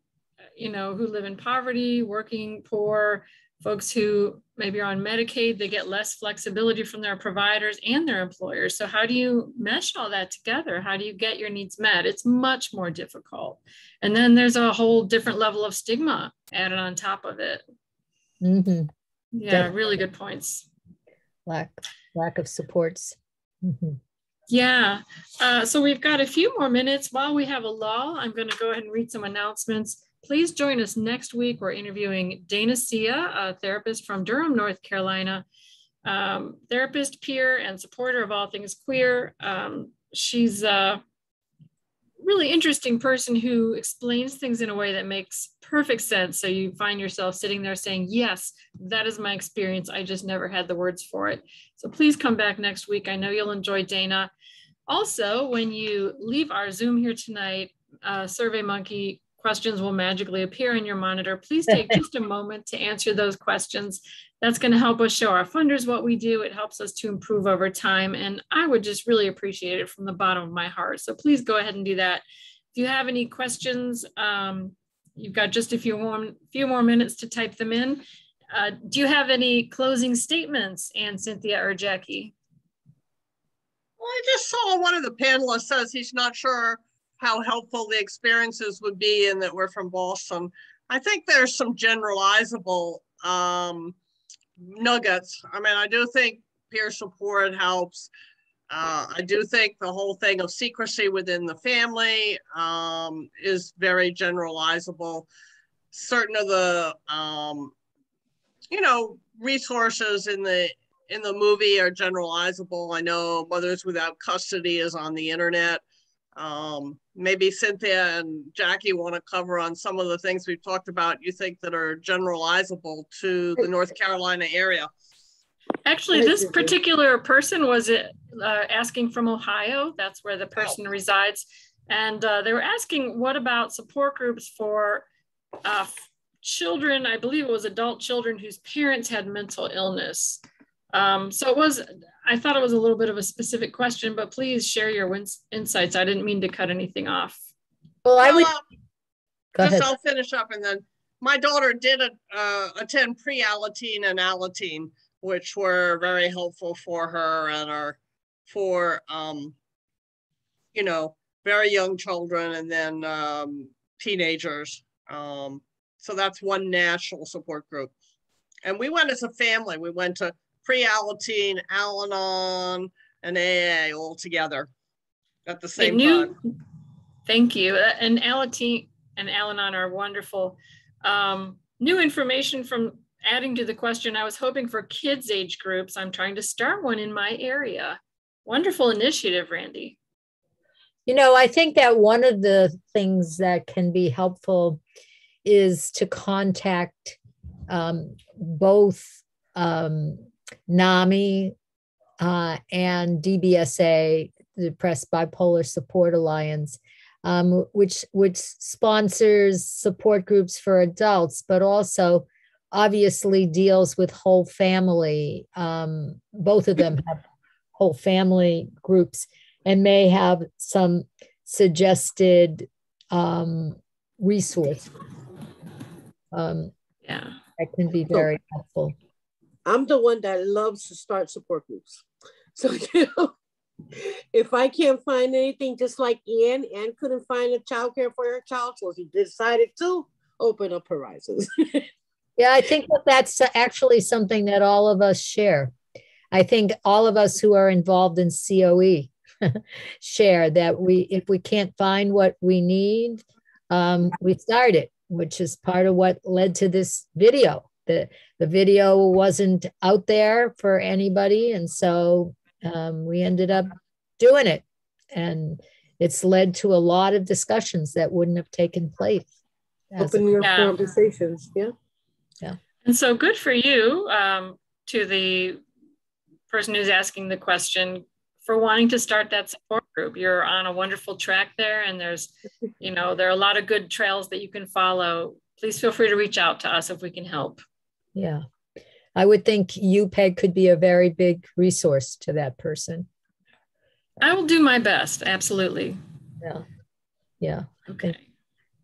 Speaker 2: you know, who live in poverty, working poor, folks who maybe are on Medicaid, they get less flexibility from their providers and their employers. So how do you mesh all that together? How do you get your needs met? It's much more difficult. And then there's a whole different level of stigma added on top of it.
Speaker 3: Mm-hmm.
Speaker 2: Yeah,
Speaker 3: Definitely.
Speaker 2: really good points.
Speaker 3: Lack of supports. Mm-hmm.
Speaker 2: Yeah, so we've got a few more minutes. While we have a lull, I'm going to go ahead and read some announcements. Please join us next week. We're interviewing Dana Sia, a therapist from Durham, North Carolina, therapist, peer, and supporter of all things queer. She's a really interesting person who explains things in a way that makes perfect sense. So you find yourself sitting there saying, yes, that is my experience. I just never had the words for it. So please come back next week. I know you'll enjoy Dana. Also, when you leave our Zoom here tonight, SurveyMonkey questions will magically appear on your monitor. Please take just a moment to answer those questions. That's going to help us show our funders what we do. It helps us to improve over time. And I would just really appreciate it from the bottom of my heart. So please go ahead and do that. If you have any questions, you've got just a few more minutes to type them in. Do you have any closing statements, Ann, Cynthia, or Jackie?
Speaker 4: Well, I just saw one of the panelists says he's not sure how helpful the experiences would be and that we're from Boston. I think there's some generalizable nuggets. I mean, I do think peer support helps. I do think the whole thing of secrecy within the family is very generalizable. Certain of the, you know, resources in the movie are generalizable. I know Mothers Without Custody is on the internet. Maybe Cynthia and Jackie want to cover on some of the things we've talked about you think that are generalizable to the North Carolina area.
Speaker 2: Actually, this particular person was asking from Ohio. That's where the person resides. And they were asking, what about support groups for children? I believe it was adult children whose parents had mental illness. So I thought it was a little bit of a specific question, but please share your insights. I didn't mean to cut anything off.
Speaker 3: Well,
Speaker 4: I'll finish up, and then my daughter did attend pre-Alateen and Alateen, which were very helpful for her and are for, you know, very young children and then teenagers. So that's one national support group. And we went as a family. We went to pre-Alateen, Al-Anon, and AA all together at the same time.
Speaker 2: Thank you. And Alateen and Al-Anon are wonderful. New information from adding to the question, I was hoping for kids age groups. I'm trying to start one in my area. Wonderful initiative, Randy.
Speaker 3: You know, I think that one of the things that can be helpful is to contact both NAMI and DBSA, the Depressed Bipolar Support Alliance, which sponsors support groups for adults, but also obviously deals with whole family. Both of them have whole family groups and may have some suggested resource that can be very helpful.
Speaker 1: I'm the one that loves to start support groups. So, you know, if I can't find anything, just like Ann couldn't find a childcare for her child, so she decided to open up horizons.
Speaker 3: Yeah, I think that's actually something that all of us share. I think all of us who are involved in COE share that if we can't find what we need, we start it, which is part of what led to this video. The video wasn't out there for anybody, and so we ended up doing it. And it's led to a lot of discussions that wouldn't have taken place.
Speaker 1: Opening up conversations, yeah.
Speaker 2: And so good for you. to the person who's asking the question for wanting to start that support group. You're on a wonderful track there, and there's, there are a lot of good trails that you can follow. Please feel free to reach out to us if we can help.
Speaker 3: Yeah. I would think you, Peg, could be a very big resource to that person.
Speaker 2: I will do my best. Absolutely.
Speaker 3: Yeah. Yeah.
Speaker 2: Okay.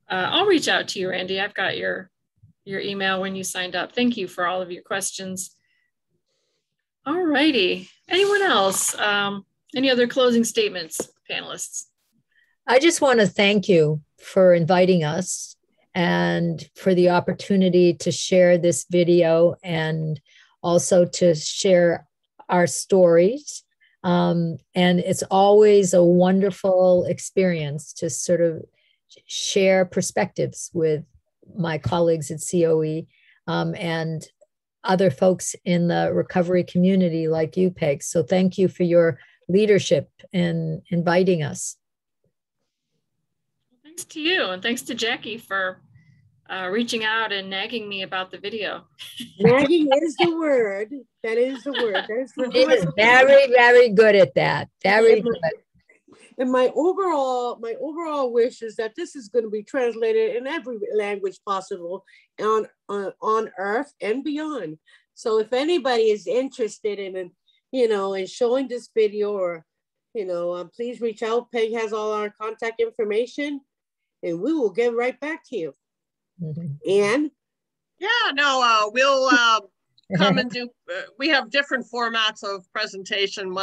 Speaker 2: I'll reach out to you, Randy. I've got your email when you signed up. Thank you for all of your questions. All righty. Anyone else? Any other closing statements, panelists?
Speaker 3: I just want to thank you for inviting us and for the opportunity to share this video and also to share our stories. And it's always a wonderful experience to sort of share perspectives with my colleagues at COE and other folks in the recovery community like you, Peg. So thank you for your leadership in inviting us.
Speaker 2: Thanks to you, and thanks to Jackie for reaching out and nagging me about the video.
Speaker 1: Nagging is the word. That is the word. That is the word.
Speaker 3: She is very, very good at that. Very good.
Speaker 1: And my overall wish is that this is going to be translated in every language possible on Earth and beyond. So if anybody is interested in in showing this video, or please reach out. Peg has all our contact information, and we will get right back to you.
Speaker 3: Mm-hmm.
Speaker 1: And
Speaker 4: we'll come and do. We have different formats of presentation,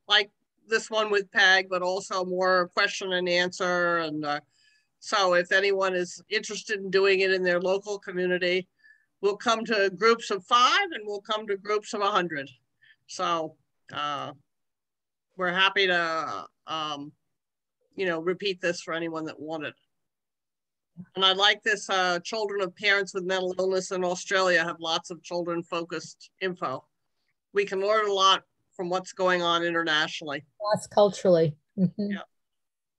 Speaker 4: like this one with Peg, but also more question and answer. And so if anyone is interested in doing it in their local community, we'll come to groups of 5 and we'll come to groups of 100. So we're happy to, repeat this for anyone that wanted. And I like this, children of parents with mental illness in Australia have lots of children-focused info. We can learn a lot from what's going on internationally.
Speaker 3: Cross-culturally. Mm-hmm.
Speaker 2: Yeah.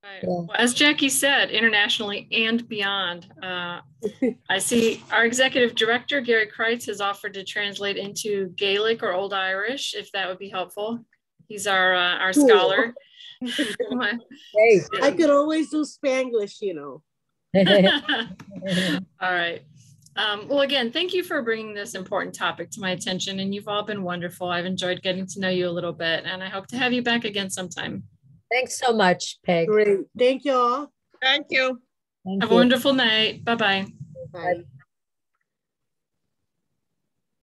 Speaker 2: Right. Yeah. Well, as Jackie said, internationally and beyond. I see our executive director, Gary Kreitz, has offered to translate into Gaelic or Old Irish, if that would be helpful. He's our scholar.
Speaker 1: Hey, I could always do Spanglish,
Speaker 2: All right. Well, again, thank you for bringing this important topic to my attention, and you've all been wonderful. I've enjoyed getting to know you a little bit, and I hope to have you back again sometime.
Speaker 3: Thanks so much, Peg.
Speaker 1: Great. Thank you all.
Speaker 4: Thank you.
Speaker 2: Have a wonderful night. Bye-bye.
Speaker 1: Bye.